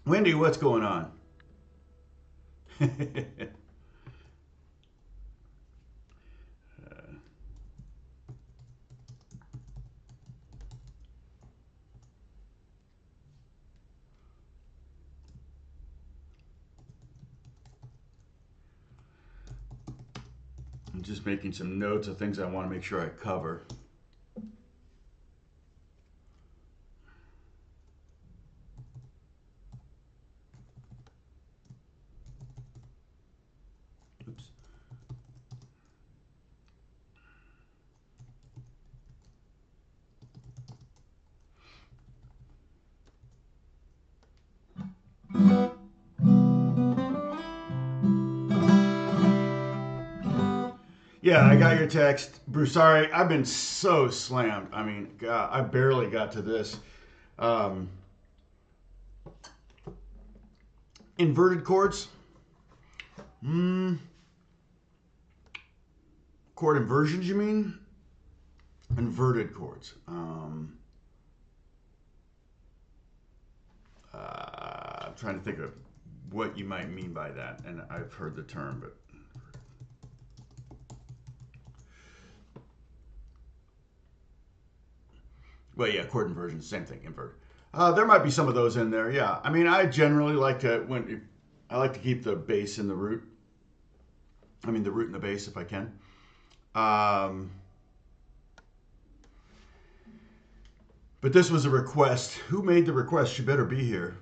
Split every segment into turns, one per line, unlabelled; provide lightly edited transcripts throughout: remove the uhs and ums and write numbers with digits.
Wendy, what's going on? I'm just making some notes of things I want to make sure I cover. Oops. Yeah, I got your text, Bruce. Sorry, I've been so slammed. I mean, God, I barely got to this. Um, Inverted chords. Mm, chord inversions, you mean? Inverted chords. I'm trying to think of what you might mean by that, and I've heard the term, but well, yeah, chord inversions, same thing, inverted. There might be some of those in there. Yeah, I mean, I generally like to I like to keep the bass in the root. I mean, the root and the bass if I can. Um, but this was a request. Who made the request? You better be here.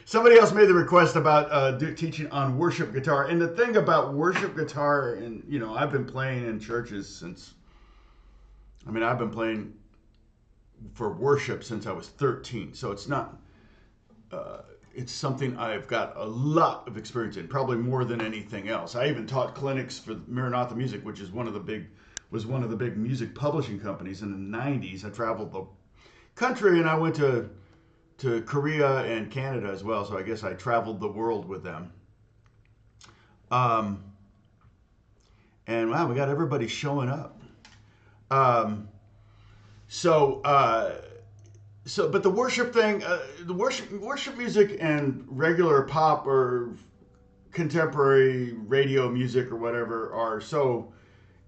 Somebody else made the request about teaching on worship guitar. And the thing about worship guitar, and I've been playing in churches since. I mean, I've been playing for worship since I was 13. So it's not. It's something I've got a lot of experience in, probably more than anything else. I even taught clinics for Maranatha Music, which is one of the big music publishing companies in the 90s. I traveled the country and I went to Korea and Canada as well. So I guess I traveled the world with them. Um, and wow, we got everybody showing up. Um, so, uh, but the worship thing, the worship music and regular pop or contemporary radio music or whatever are so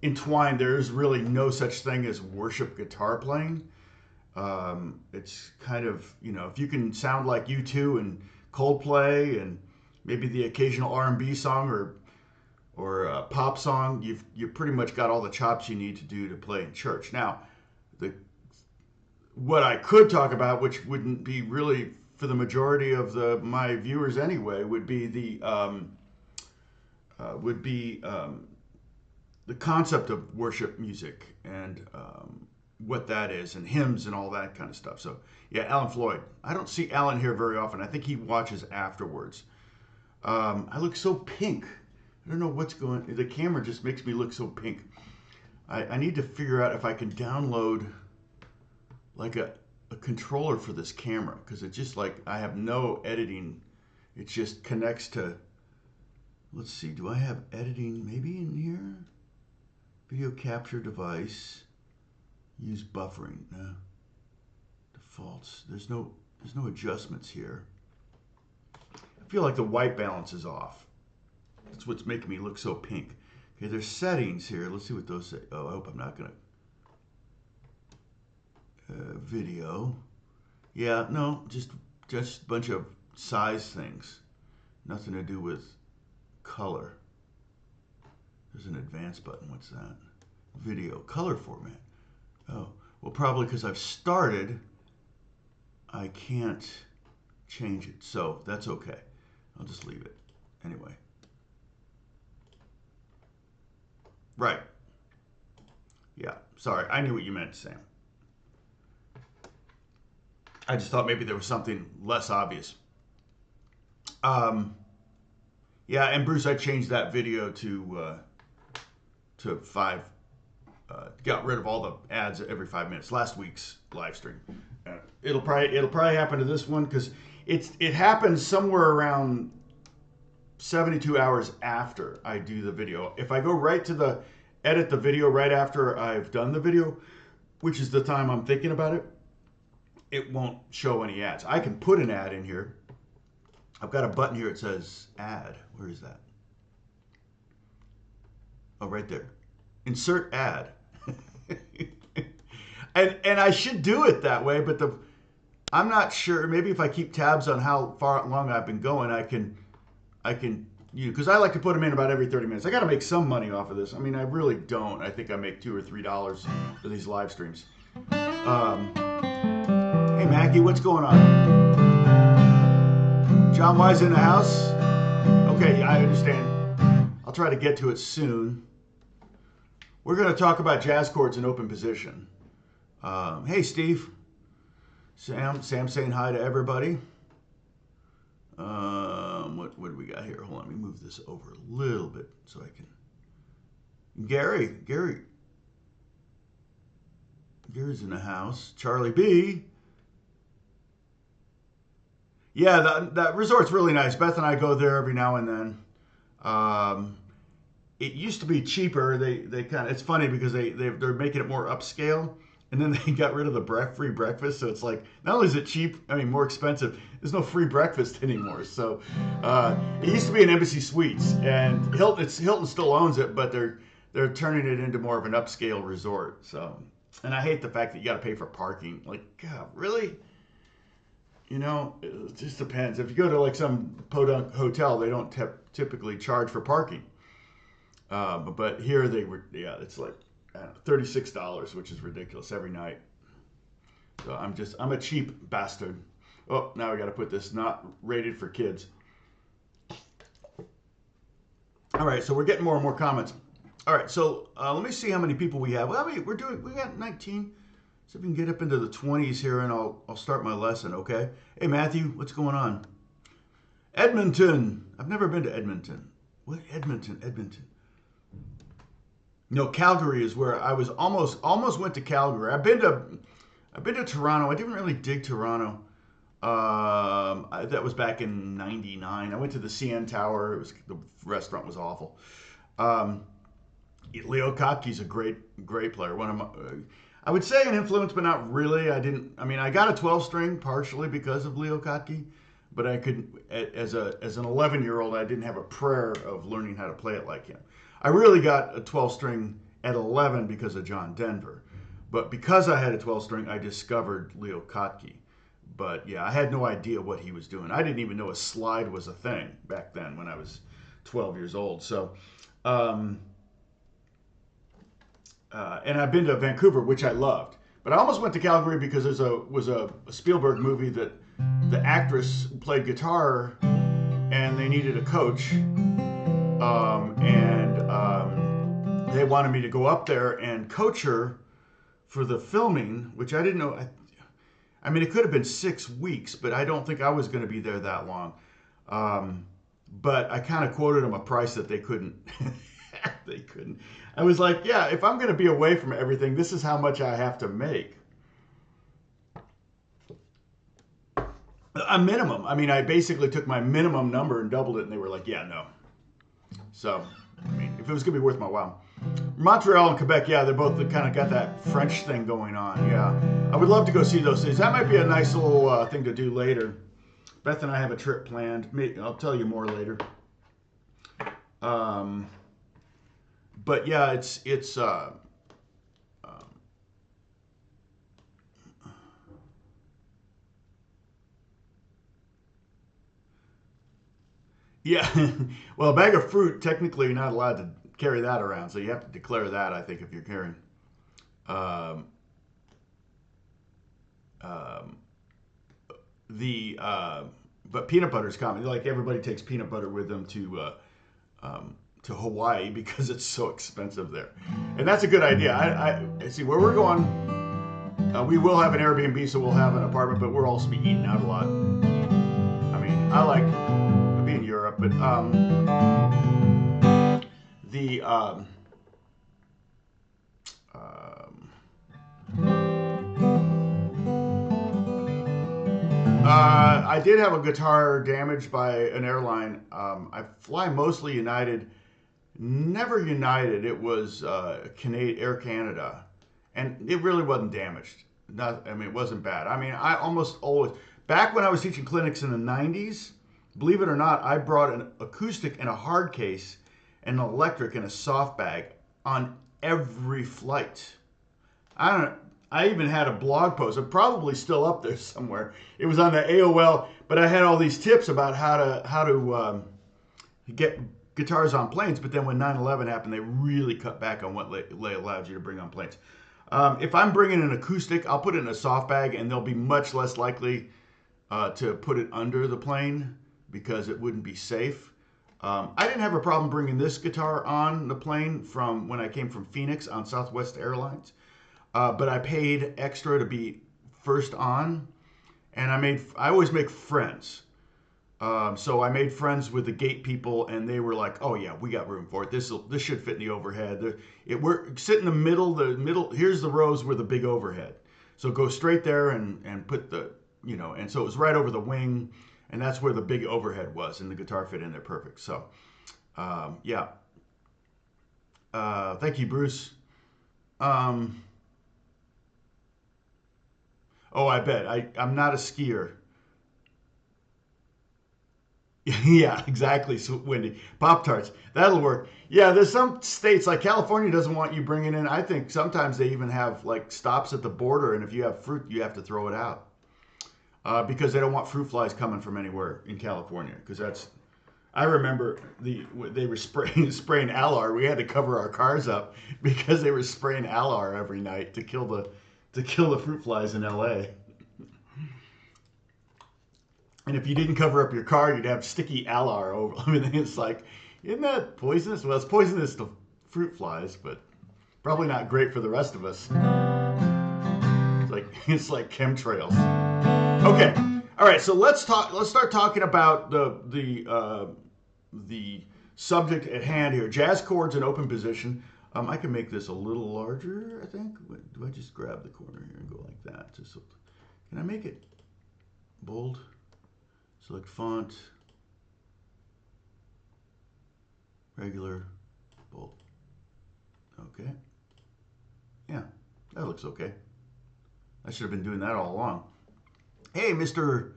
entwined. There is really no such thing as worship guitar playing. It's kind of if you can sound like U2 and Coldplay and maybe the occasional R&B song or a pop song, you pretty much got all the chops you need to do to play in church. Now, the what I could talk about, which wouldn't be really for the majority of my viewers anyway, would be the concept of worship music and what that is, and hymns and all that kind of stuff. So, yeah, Alan Floyd. I don't see Alan here very often. I think he watches afterwards. I look so pink. I don't know what's going. The camera just makes me look so pink. I need to figure out if I can download like a controller for this camera because it's just like I have no editing. It just connects to. Let's see. Do I have editing maybe in here? Video capture device. Use buffering. No. Defaults. There's no adjustments here. I feel like the white balance is off. That's what's making me look so pink. Okay, there's settings here. Let's see what those say. Oh, I hope I'm not gonna. Video. Yeah, no, just a bunch of size things. Nothing to do with color. There's an advanced button. What's that? Video. Color format. Oh, well, probably because I've started, I can't change it. So that's okay. I'll just leave it. Anyway. Right. Yeah. Sorry. I knew what you meant, Sam. I just thought maybe there was something less obvious. Um, yeah, and Bruce, I changed that video to 5. Got rid of all the ads every 5 minutes. Last week's live stream. It'll probably happen to this one because it happens somewhere around 72 hours after I do the video. If I go right to the edit the video right after I've done the video, which is the time I'm thinking about it, it won't show any ads. I can put an ad in here. I've got a button here that says ad. Where is that? Oh, right there. Insert ad. and I should do it that way, but I'm not sure. Maybe if I keep tabs on how far long I've been going, I can because I like to put them in about every 30 minutes. I got to make some money off of this. I mean, I really don't. I think I make $2 or $3 for these live streams. Hey, Mackie, what's going on? John Wise in the house? Okay, I understand. I'll try to get to it soon. We're going to talk about jazz chords in open position. Hey, Steve. Sam saying hi to everybody. What do we got here? Hold on, let me move this over a little bit so I can. Gary's in the house. Charlie B. Yeah, that resort's really nice. Beth and I go there every now and then. It used to be cheaper. They kind of, it's funny because they're making it more upscale, and then they got rid of the free breakfast. So it's like, not only is it cheap, I mean more expensive. There's no free breakfast anymore. So it used to be an Embassy Suites, and Hilton still owns it, but they're turning it into more of an upscale resort. So, and I hate the fact that you got to pay for parking. Like, God, really? You know, it just depends. If you go to like some podunk hotel, they don't typically charge for parking. But here it's like $36, which is ridiculous every night. So I'm a cheap bastard. Oh, now we got to put this not rated for kids. All right, so we're getting more and more comments. All right, so let me see how many people we have. Well, I mean, we got 19. See if we can get up into the 20s here, and I'll start my lesson, okay? Hey, Matthew, what's going on? Edmonton. I've never been to Edmonton. What? Edmonton. No, Calgary is where I was almost went to Calgary. I've been to Toronto. I didn't really dig Toronto. That was back in '99. I went to the CN Tower. The restaurant was awful. Leo Kottke's a great player. One of my, I would say an influence, but not really. I got a 12 string partially because of Leo Kottke, but I could, as an 11-year-old, I didn't have a prayer of learning how to play it like him. I really got a 12 string at 11 because of John Denver, but because I had a 12 string, I discovered Leo Kottke. But yeah, I had no idea what he was doing. I didn't even know a slide was a thing back then when I was 12 years old. So, and I've been to Vancouver, which I loved. But I almost went to Calgary because there was a Spielberg movie that the actress played guitar, and they needed a coach, and they wanted me to go up there and coach her for the filming, which I didn't know. I mean, it could have been 6 weeks, but I don't think I was going to be there that long. But I kind of quoted them a price that they couldn't. They couldn't. I was like, yeah, if I'm going to be away from everything, this is how much I have to make. A minimum. I mean, I basically took my minimum number and doubled it, and they were like, yeah, no. So, I mean, if it was going to be worth my while. Montreal and Quebec, yeah, they're both kind of got that French thing going on, yeah. I would love to go see those cities. That might be a nice little thing to do later. Beth and I have a trip planned. I'll tell you more later. But yeah, it's yeah. Well, a bag of fruit, technically you're not allowed to carry that around, so you have to declare that, I think, if you're carrying. But peanut butter is common. Like everybody takes peanut butter with them to Hawaii because it's so expensive there, and that's a good idea. I see where we're going. We will have an Airbnb, so we'll have an apartment, but we'll also be eating out a lot. I mean, I like to be in Europe, but I did have a guitar damaged by an airline. I fly mostly United, never United. It was Air Canada, and it really wasn't damaged. Not, I mean, it wasn't bad. I mean, I almost always, back when I was teaching clinics in the 90s, believe it or not, I brought an acoustic in a hard case and an electric in a soft bag on every flight. I don't know. I even had a blog post. It's probably still up there somewhere. It was on the AOL, but I had all these tips about how to get guitars on planes. But then when 9/11 happened, they really cut back on what they allowed you to bring on planes. If I'm bringing an acoustic, I'll put it in a soft bag, and they'll be much less likely to put it under the plane because it wouldn't be safe. I didn't have a problem bringing this guitar on the plane from when I came from Phoenix on Southwest Airlines. But I paid extra to be first on, and I always make friends. So I made friends with the gate people, and they were like, "Oh yeah, we got room for it. This should fit in the overhead. We're sit in the middle. The middle. Here's the rows with the big overhead. So go straight there and put the And so it was right over the wing, and that's where the big overhead was, and the guitar fit in there perfect. So yeah. Thank you, Bruce. Oh, I bet. I'm not a skier. Yeah, exactly, Wendy. Pop-Tarts. That'll work. Yeah, there's some states, like California doesn't want you bringing in, I think sometimes they even have like stops at the border, and if you have fruit, you have to throw it out. Because they don't want fruit flies coming from anywhere in California. I remember they were spraying alar. We had to cover our cars up because they were spraying alar every night to kill the fruit flies in LA. And if you didn't cover up your car, you'd have sticky alar over. I mean, it's like, isn't that poisonous? Well, it's poisonous to fruit flies, but probably not great for the rest of us. It's like chemtrails. Okay, all right. So let's start talking about the subject at hand here. Jazz chords in open position. I can make this a little larger, I think. Do I just grab the corner here and go like that? Can I make it bold? Select font, regular, bold. Okay. Yeah, that looks okay. I should have been doing that all along. Hey, Mr.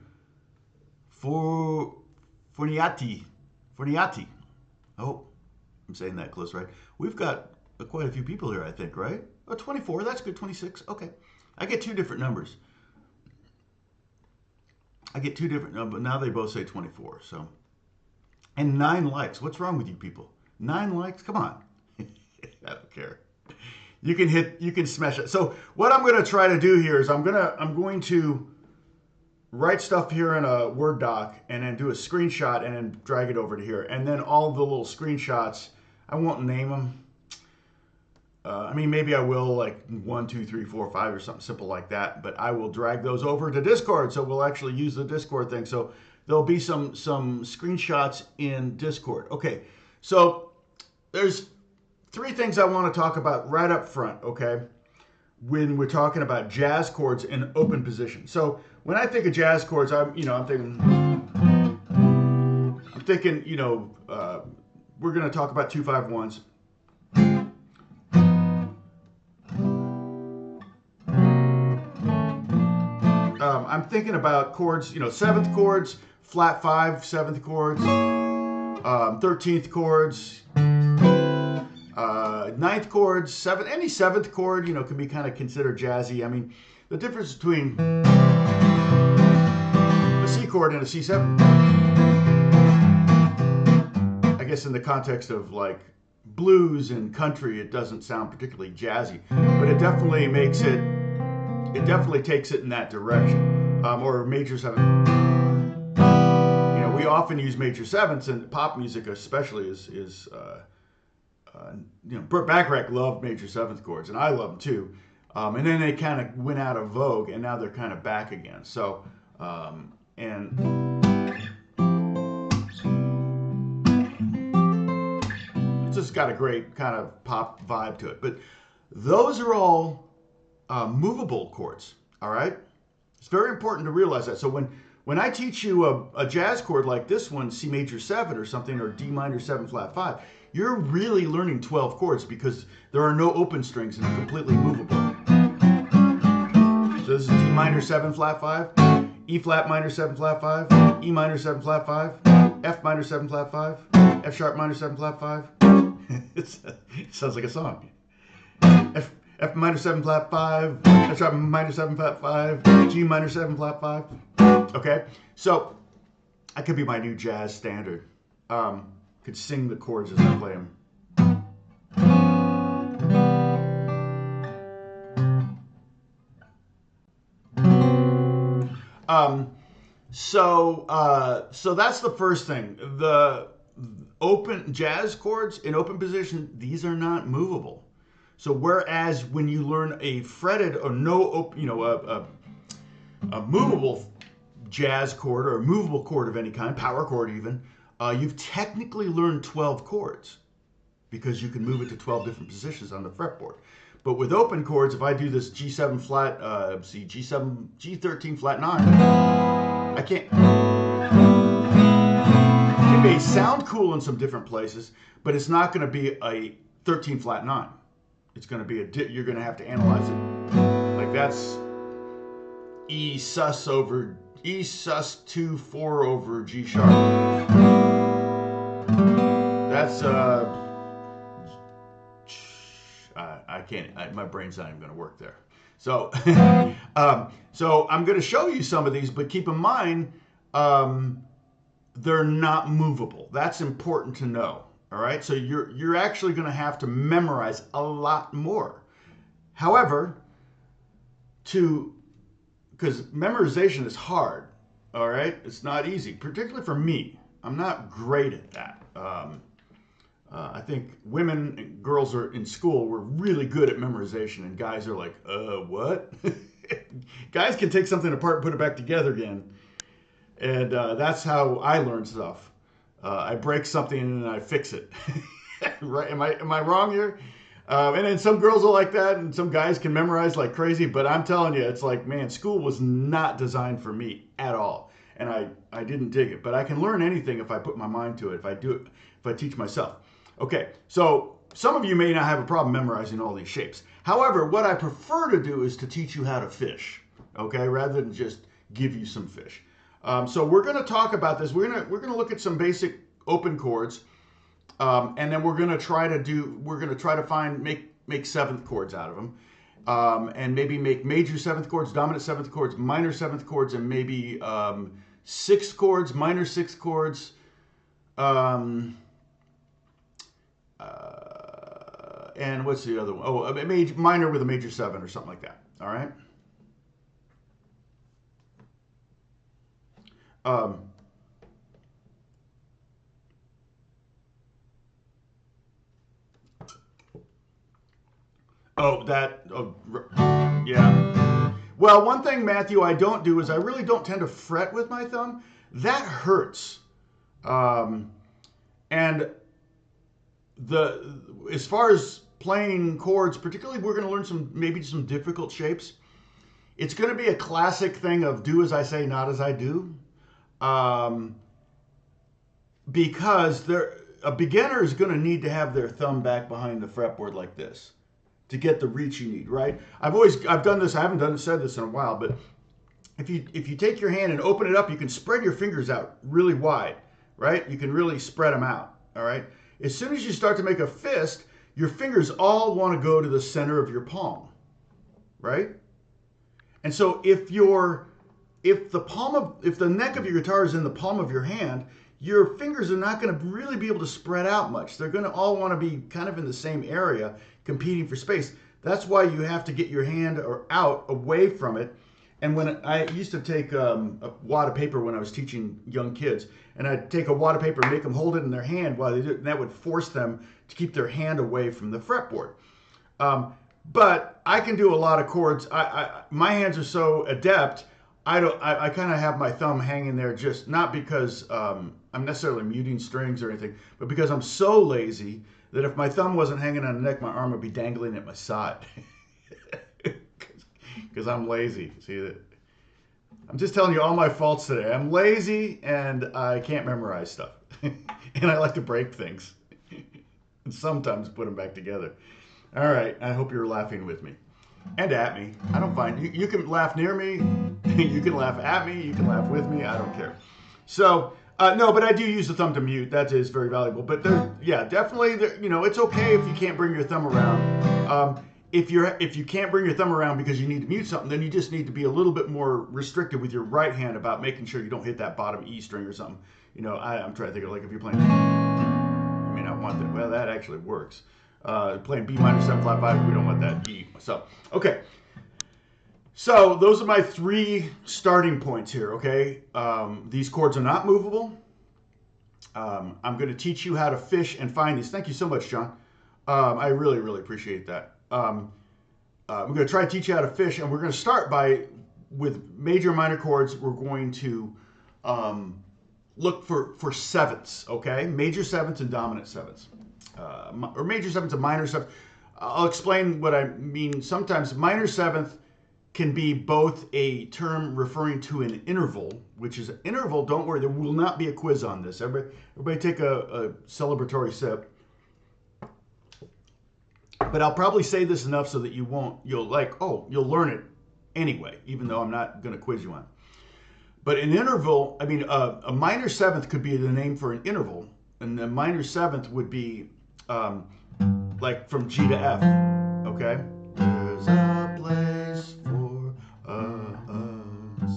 Forniati. Oh, I'm saying that close, right? We've got quite a few people here, I think, right? Oh, 24, that's good. 26, okay. I get two different numbers. But now they both say 24, so. And 9 likes. What's wrong with you people? 9 likes? Come on. I don't care. You can smash it. So what I'm going to try to do here is I'm going to write stuff here in a Word doc and then do a screenshot and then drag it over to here. And then all the little screenshots, I won't name them. I mean, maybe I will, like 1, 2, 3, 4, 5 or something simple like that. But I will drag those over to Discord, so we'll actually use the Discord thing. So there'll be some screenshots in Discord. Okay, so there's 3 things I want to talk about right up front, okay, when we're talking about jazz chords in open position. So when I think of jazz chords, I'm thinking, we're going to talk about 2-5-1s. I'm thinking about chords, 7th chords, flat 5, 7th chords, 13th chords, 9th chords, any 7th chord, can be kind of considered jazzy. I mean, the difference between a C chord and a C7, I guess in the context of like blues and country, it doesn't sound particularly jazzy, but it definitely takes it in that direction. Or major 7th. We often use major 7ths in pop music, especially Burt Bacharach loved major 7th chords, and I love them too. And then they kind of went out of vogue, and now they're kind of back again. So, and it's just got a great kind of pop vibe to it. But those are all movable chords, all right? It's very important to realize that. So when I teach you a jazz chord like this one, C major 7 or something, or D minor 7 flat 5, you're really learning 12 chords because there are no open strings and they're completely movable. So minor 7 flat 5, E flat minor 7 flat 5, E minor 7 flat 5, F minor 7 flat 5, F sharp minor 7 flat 5. It sounds like a song. F minor 7 flat 5, F sharp minor 7 flat 5, G minor 7 flat 5. Okay, so that could be my new jazz standard. Could sing the chords as I play them. So that's the first thing. The open jazz chords in open position, these are not movable. So whereas when you learn a fretted or a movable jazz chord or a movable chord of any kind, power chord even, you've technically learned 12 chords because you can move it to 12 different positions on the fretboard. But with open chords, if I do this G7 flat, G7, G13 flat 9, I can't. It may sound cool in some different places, but it's not going to be a 13 flat 9. It's going to be you're going to have to analyze it. Like that's E sus 2 4 over G sharp. That's I can't. My brain's not even going to work there. So, so I'm going to show you some of these, but keep in mind they're not movable. That's important to know. All right. So you're actually going to have to memorize a lot more. However, because memorization is hard. All right. It's not easy, particularly for me. I'm not great at that. I think women and girls are in school were really good at memorization, and guys are like, what? Guys can take something apart and put it back together again. And that's how I learn stuff. I break something and I fix it. Right? Am I wrong here? And then some girls are like that, and some guys can memorize like crazy. But I'm telling you, it's like, man, school was not designed for me at all. And I didn't dig it. But I can learn anything if I put my mind to it, if I do it, if I teach myself. Okay, so some of you may not have a problem memorizing all these shapes. However, what I prefer to do is to teach you how to fish, okay, rather than just give you some fish. So we're going to talk about this. We're going to look at some basic open chords, and then we're going to try to make seventh chords out of them, and maybe make major seventh chords, dominant seventh chords, minor seventh chords, and maybe sixth chords, minor sixth chords. And what's the other one? Oh, a minor with a major 7 or something like that. All right. Yeah. Well, one thing, Matthew, I don't do is I really don't tend to fret with my thumb. That hurts. And as far as playing chords, particularly, we're going to learn maybe some difficult shapes. It's going to be a classic thing of do as I say, not as I do, because a beginner is going to need to have their thumb back behind the fretboard like this to get the reach you need. Right? I've done this. I haven't said this in a while, but if you take your hand and open it up, you can spread your fingers out really wide. Right? You can really spread them out. All right. As soon as you start to make a fist, your fingers all want to go to the center of your palm, right? And so if the neck of your guitar is in the palm of your hand, your fingers are not going to really be able to spread out much. They're going to all want to be kind of in the same area, competing for space. That's why you have to get your hand out away from it. And when I used to take a wad of paper when I was teaching young kids, and I'd take a wad of paper and make them hold it in their hand while they do it, and that would force them to keep their hand away from the fretboard. But I can do a lot of chords. My hands are so adept. I kind of have my thumb hanging there, just not because I'm necessarily muting strings or anything, but because I'm so lazy that if my thumb wasn't hanging on the neck, my arm would be dangling at my side. Because I'm lazy. See that? I'm just telling you all my faults today. I'm lazy and I can't memorize stuff. And I like to break things. And sometimes put them back together. All right. I hope you're laughing with me. And at me. I don't find you can laugh near me, you can laugh at me, you can laugh with me. I don't care. So no, but I do use the thumb to mute. That is very valuable. But there, yeah, definitely, you know, it's okay if you can't bring your thumb around. If you can't bring your thumb around because you need to mute something, then you just need to be a little bit more restrictive with your right hand about making sure you don't hit that bottom E string or something. You know, I'm trying to think of, like, if you're playing, you may not want that. Well, that actually works. Playing B minor 7 flat 5, we don't want that E. So, okay. So those are my 3 starting points here, okay? These chords are not movable. I'm going to teach you how to fish and find these. Thank you so much, John. I really, really appreciate that. I'm going to try to teach you how to fish, and we're going to start with major and minor chords. We're going to look for sevenths, okay? Major sevenths and dominant sevenths. Or major sevenths and minor sevenths. I'll explain what I mean. Sometimes minor seventh can be both a term referring to an interval, which is an interval. Don't worry, there will not be a quiz on this. Everybody take a celebratory sip. But I'll probably say this enough so that you'll learn it anyway, even though I'm not going to quiz you on it. But an interval, I mean, a minor seventh could be the name for an interval, and the minor seventh would be like from G to F, okay? There's a place for us,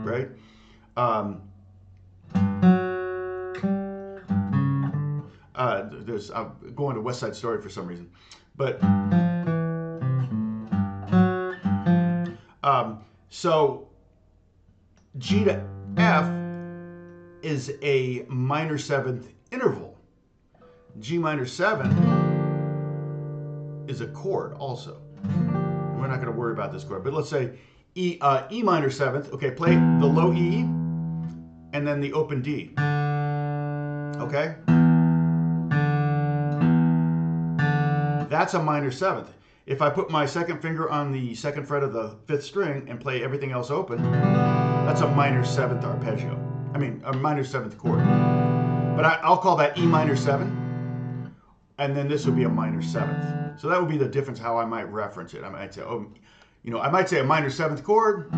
right? I'm going to West Side Story for some reason, but so G to F is a minor seventh interval. G minor 7 is a chord also. We're not going to worry about this chord, but let's say E minor 7th. Okay, play the low E and then the open D. Okay? That's a minor 7th. If I put my second finger on the 2nd fret of the 5th string and play everything else open, that's a minor 7th arpeggio. I mean, a minor 7th chord. But I'll call that E minor 7. And then this would be a minor 7th. So that would be the difference how I might reference it. I might say, I might say a minor 7th chord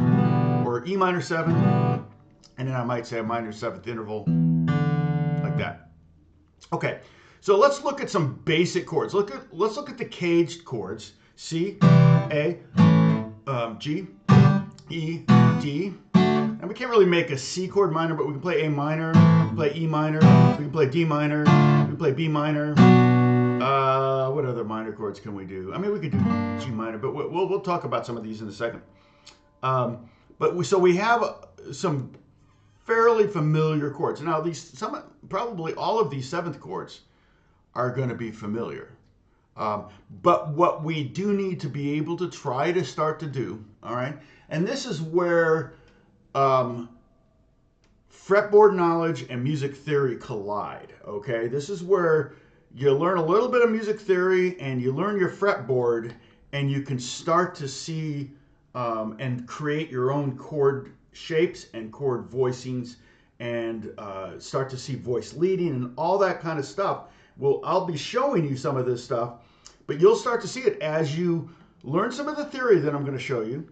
or E minor 7, and then I might say a minor 7th interval like that. Okay, so let's look at some basic chords. Let's look at the caged chords: C, A, G, E, D. And we can't really make a C chord minor, but we can play A minor, we can play E minor, we can play D minor, we can play B minor. What other minor chords can we do? I mean, we could do G minor, but we'll talk about some of these in a second. So we have some fairly familiar chords. Now, probably all of these 7th chords are going to be familiar. But what we do need to be able to try to start to do, all right? And this is where fretboard knowledge and music theory collide, okay? This is where you learn a little bit of music theory and you learn your fretboard, and you can start to see and create your own chord shapes and chord voicings, and start to see voice leading and all that kind of stuff. Well, I'll be showing you some of this stuff, but you'll start to see it as you learn some of the theory that I'm going to show you,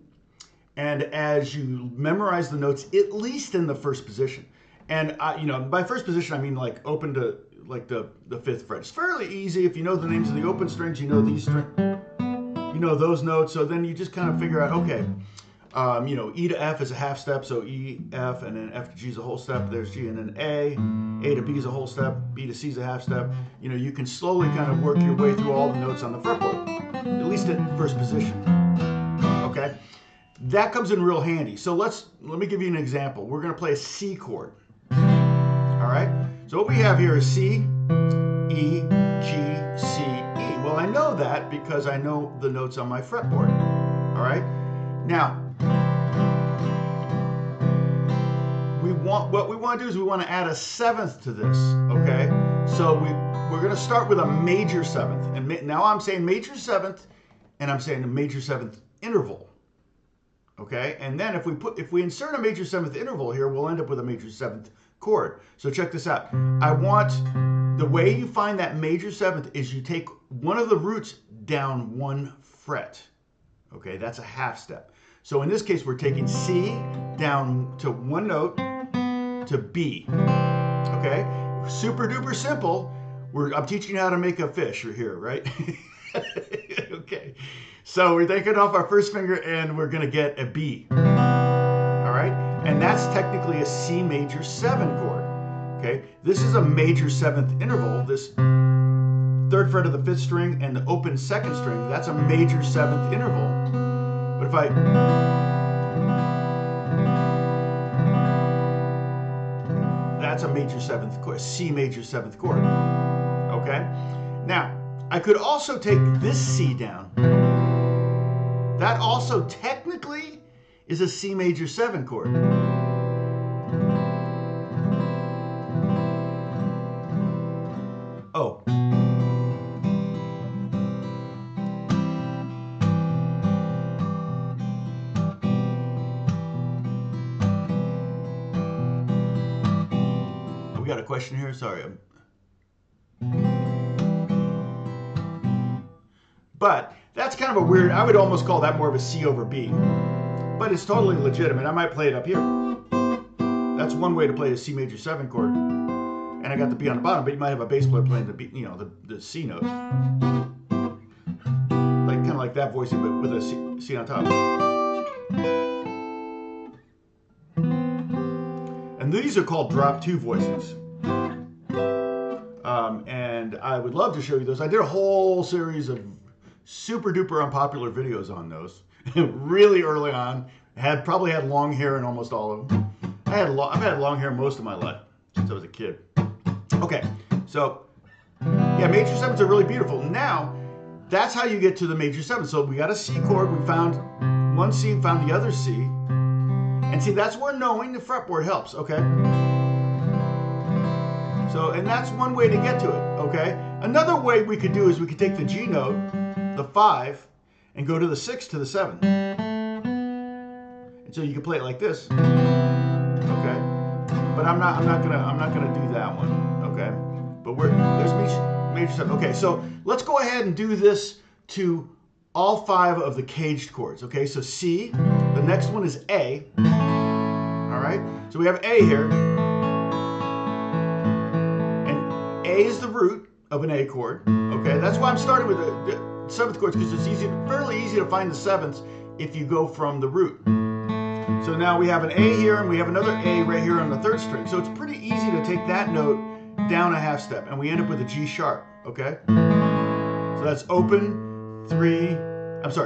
and as you memorize the notes, at least in the first position. And by first position, I mean like open to like the 5th fret. It's fairly easy if you know the names of the open strings. You know these strings, you know those notes. So then you just kind of figure out, okay, E to F is a half step, so E, F, and then F to G is a whole step. There's G, and then A to B is a whole step, B to C is a half step. You can slowly kind of work your way through all the notes on the fretboard, at least at first position. Okay, that comes in real handy. So let me give you an example. We're going to play a C chord. All right. So what we have here is C, E, G, C, E. Well, I know that because I know the notes on my fretboard. All right. Now, what we want to do is we want to add a 7th to this. Okay. So we're going to start with a major 7th, and now I'm saying major 7th, and I'm saying a major 7th interval. Okay. And then if we insert a major 7th interval here, we'll end up with a major 7th chord. So check this out. The way you find that major seventh is you take one of the roots down 1 fret. Okay, that's a half step. So in this case, we're taking C down to 1 note to B. Okay, super duper simple. I'm teaching you how to make a fish here, right? Okay, so we're taking off our first finger and we're gonna get a B. All right, and that's technically a C major 7 chord. Okay, this is a major 7th interval. This 3rd fret of the 5th string and the open 2nd string, that's a major 7th interval. But if that's a major 7th chord, C major 7th chord. Okay, now I could also take this C down. That also technically is a C major 7 chord. Oh. We got a question here, sorry. But that's kind of a weird, I would almost call that more of a C over B. But it's totally legitimate. I might play it up here. That's one way to play a C major 7 chord. And I got the B on the bottom, but you might have a bass player playing the B, the C note. Like kind of like that voicing, but with a C on top. And these are called drop 2 voicings. And I would love to show you those. I did a whole series of super duper unpopular videos on those really early on. Probably had long hair in almost all of them. I've had long hair most of my life since I was a kid. Okay, so yeah, major 7s are really beautiful. Now, that's how you get to the major 7. So we got a C chord, we found one C, found the other C. And see, that's where knowing the fretboard helps, okay? So, and that's one way to get to it, okay? Another way we could do is we could take the G note, the 5, and go to the 6 to the 7. And so you can play it like this, okay? But I'm not gonna do that one, okay? But there's major 7. Okay, so let's go ahead and do this to all 5 of the caged chords, okay? So C, the next one is A, all right? So we have A here, and A is the root of an A chord, okay? That's why I'm starting with the 7th chords, because it's fairly easy to find the 7ths if you go from the root. So now we have an A here, and we have another A right here on the 3rd string. So it's pretty easy to take that note down a half step, and we end up with a G sharp, okay? So that's open,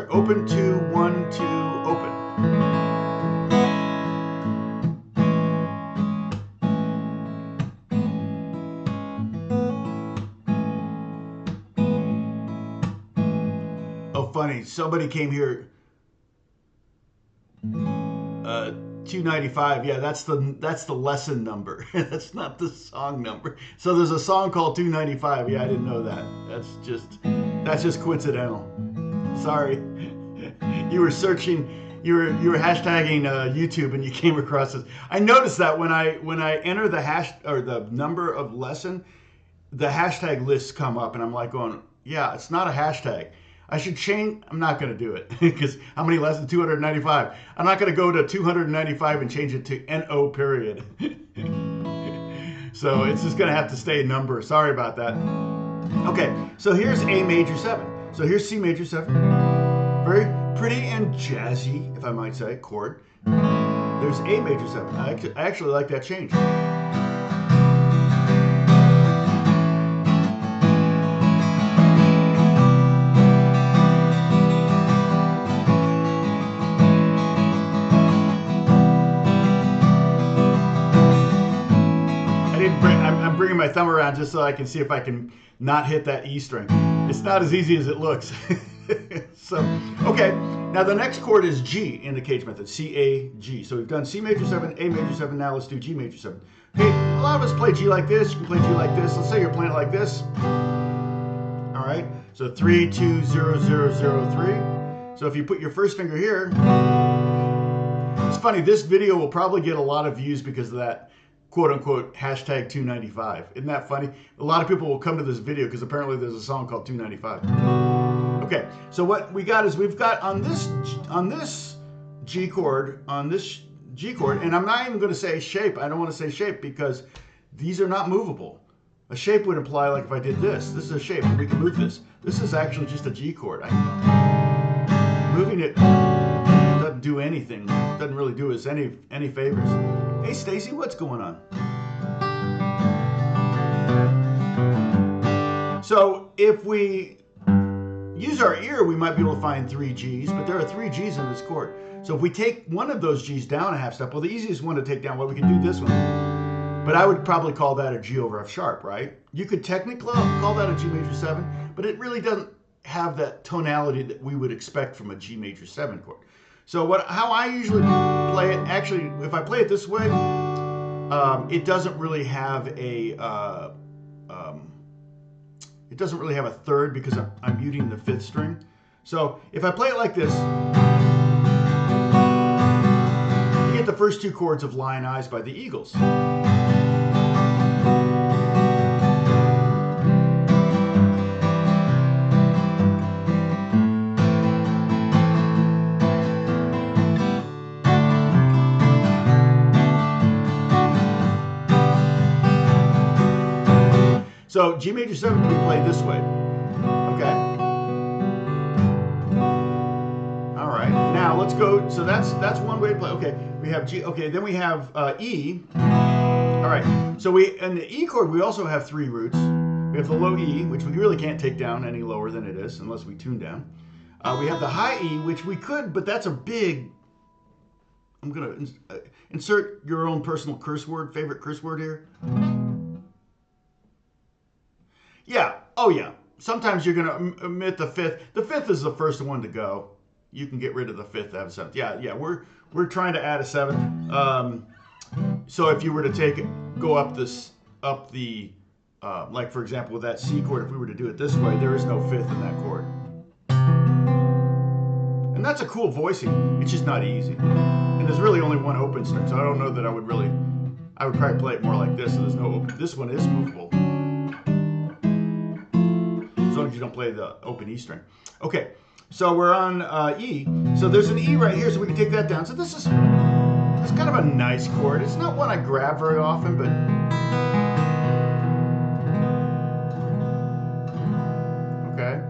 open 2, 1, 2, open. Oh, funny, somebody came here. 295, yeah, that's the lesson number. That's not the song number. So there's a song called 295. Yeah, I didn't know that. That's just coincidental. Sorry. You were searching, you were hashtagging YouTube and you came across this. I noticed that when I enter the hash or the number of lesson, the hashtag lists come up and I'm like going, yeah, it's not a hashtag. I should change. I'm not going to do it because how many lessons? 295. I'm not going to go to 295 and change it to NO period. So it's just going to have to stay a number. Sorry about that. Okay, so here's A major 7. So here's C major 7. Very pretty and jazzy, if I might say, chord. There's A major 7. I actually like that change. I'm bringing my thumb around just so I can see if I can not hit that E string. It's not as easy as it looks. So, okay, now the next chord is G in the cage method, C, A, G. So we've done C major 7, A major 7, now let's do G major 7. Okay, a lot of us play G like this, you can play G like this. Let's say you're playing it like this. All right, so 3, 2, 0, 0, 0, 3. So if you put your first finger here, it's funny, this video will probably get a lot of views because of that. quote unquote hashtag 295. Isn't that funny? A lot of people will come to this video because apparently there's a song called 295. Okay, so what we got is we've got on this G chord, and I'm not even going to say shape. I don't want to say shape because these are not movable. A shape would imply like if I did this. This is a shape, and we can move this. This is actually just a G chord. Moving it doesn't do anything. Doesn't really do us any favors. Hey, Stacy, what's going on? So if we use our ear, we might be able to find 3 Gs, but there are 3 Gs in this chord. So if we take one of those Gs down a half step, well, the easiest one to take down, well, we can do this one. But I would probably call that a G over F sharp, right? You could technically call that a G major 7, but it really doesn't have that tonality that we would expect from a G major 7 chord. So how I usually play it, actually, if I play it this way, it doesn't really have a third because I'm muting the 5th string. So if I play it like this, you get the first 2 chords of Lion Eyes by the Eagles. So G major 7 can be played this way. Okay. All right. Now let's go. So that's one way to play. Okay. We have G. Okay. Then we have E. All right. So in the E chord we also have 3 roots. We have the low E, which we really can't take down any lower than it is unless we tune down. We have the high E, which we could, but that's a big. I'm gonna insert your own personal favorite curse word here. Yeah. Oh, yeah. Sometimes you're going to omit the 5th. The 5th is the first one to go. You can get rid of the 5th to have a 7th. Yeah. We're trying to add a 7th. So if you were to go up the, like for example with that C chord, if we were to do it this way, there is no 5th in that chord. And that's a cool voicing. It's just not easy. And there's really only one open string, so I don't know that I would probably play it more like this. So there's no open. This one is movable. As long as you don't play the open E string. Okay, so we're on E. So there's an E right here, so we can take that down. So this is kind of a nice chord. It's not one I grab very often, but okay.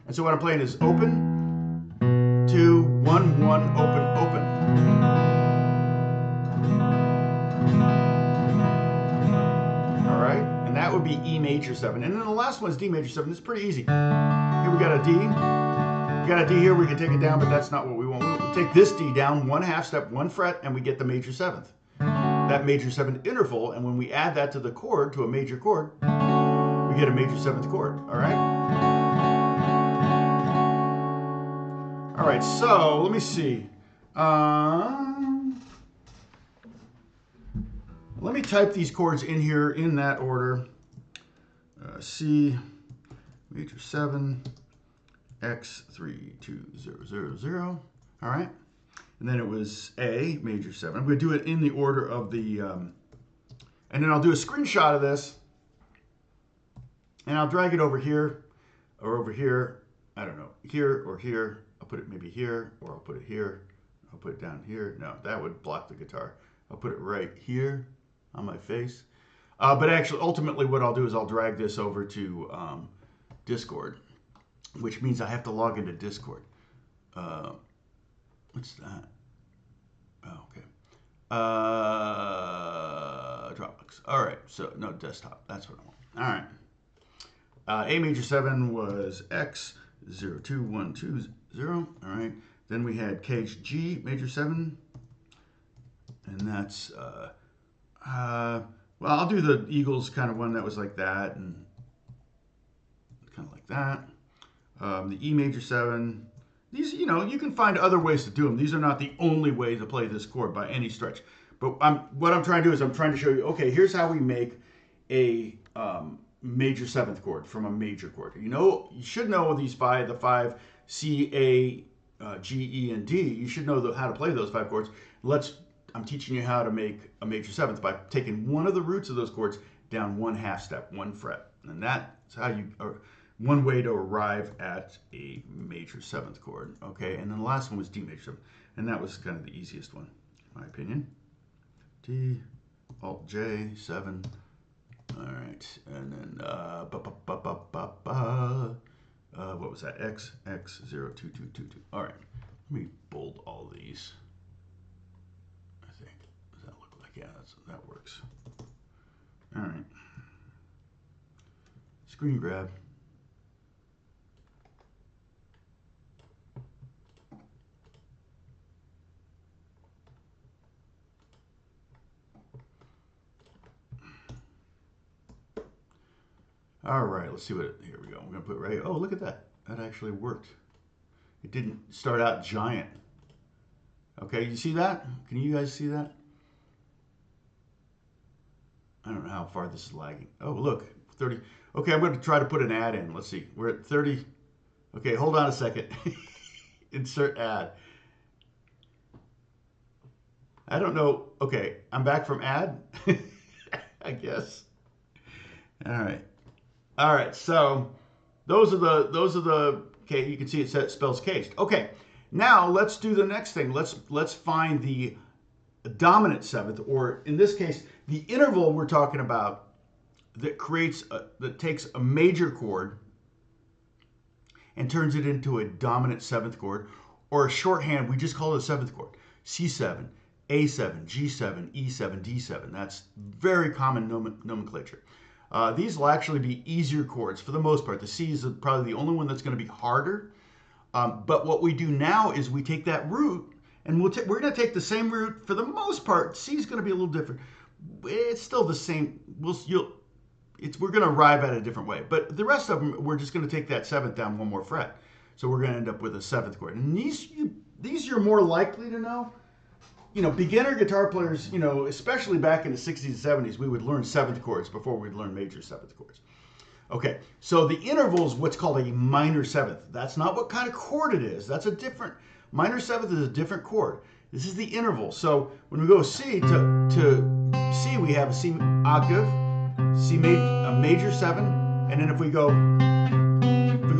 And so what I'm playing is open, 2, 1, 1, open, open. All right. And that would be E major 7. And then the last one is D major 7. It's pretty easy. Here we got a D. We got a D here. We can take it down, but that's not what we want. We'll take this D down 1 half step, 1 fret, and we get the major 7th. That major 7th interval, and when we add that to the chord, to a major chord, we get a major 7th chord. All right? All right, so let me see. Let me type these chords in here in that order. C, major 7, X, 3, 2, 0, 0, 0. All right. And then it was A, major 7. I'm going to do it in the order of the, and then I'll do a screenshot of this. And I'll drag it over here or over here. I don't know, here or here. I'll put it maybe here, or I'll put it here. I'll put it down here. No, that would block the guitar. I'll put it right here on my face. But actually, ultimately, what I'll do is I'll drag this over to Discord, which means I have to log into Discord. What's that? Oh, okay. Dropbox. All right. So, no, desktop. That's what I want. All right. A major 7 was X, 0, 2, 1, 2, 0. All right. Then we had G major 7. And that's, well, I'll do the Eagles kind of one that was like that and kind of like that. The E major 7. These, you know, you can find other ways to do them. These are not the only way to play this chord by any stretch. But what I'm trying to do is I'm trying to show you, okay, here's how we make a major 7th chord from a major chord. You should know these the 5, C, A, G, E, and D. You should know how to play those 5 chords. Let's I'm teaching you how to make a major seventh by taking one of the roots of those chords down one half step, one fret. And that's how you, one way to arrive at a major seventh chord. Okay, and then the last one was D major seventh. And that was kind of the easiest one, in my opinion. D, Alt J, 7. All right, and then what was that? X, 0, 2, 2, 2, 2. All right, let me bold all these. I think, does that look like, yeah, that works. All right, screen grab. All right, let's see what, here we go. We're gonna put right, oh, look at that. That actually worked. It didn't start out giant. Okay, you see that? Can you guys see that? I don't know how far this is lagging. Oh, look, 30. Okay, I'm gonna try to put an ad in. Let's see, we're at 30. Okay, hold on a second. Insert ad. I don't know. Okay, I'm back from ad, I guess. All right. All right, so those are the okay, you can see it spells cased. Okay, now let's do the next thing. Let's find the dominant seventh, or in this case, the interval we're talking about that takes a major chord and turns it into a dominant seventh chord, or a shorthand, we just call it a seventh chord. C7, A7, G7, E7, D7. That's very common nomenclature. These will actually be easier chords for the most part. The C is probably the only one that's going to be harder. But what we do now is we take that root, and we're going to take the same root for the most part. C is going to be a little different. It's still the same. We're going to arrive at it a different way. But the rest of them, we're just going to take that seventh down one more fret. So we're going to end up with a seventh chord. And these you're more likely to know. You know, beginner guitar players, you know, especially back in the 60s and 70s, we would learn seventh chords before we'd learn major seventh chords. Okay, so the interval is what's called a minor seventh. That's not what kind of chord it is. That's a different, minor seventh is a different chord. This is the interval. So when we go C to C, we have a C octave, a major seven, and then if we go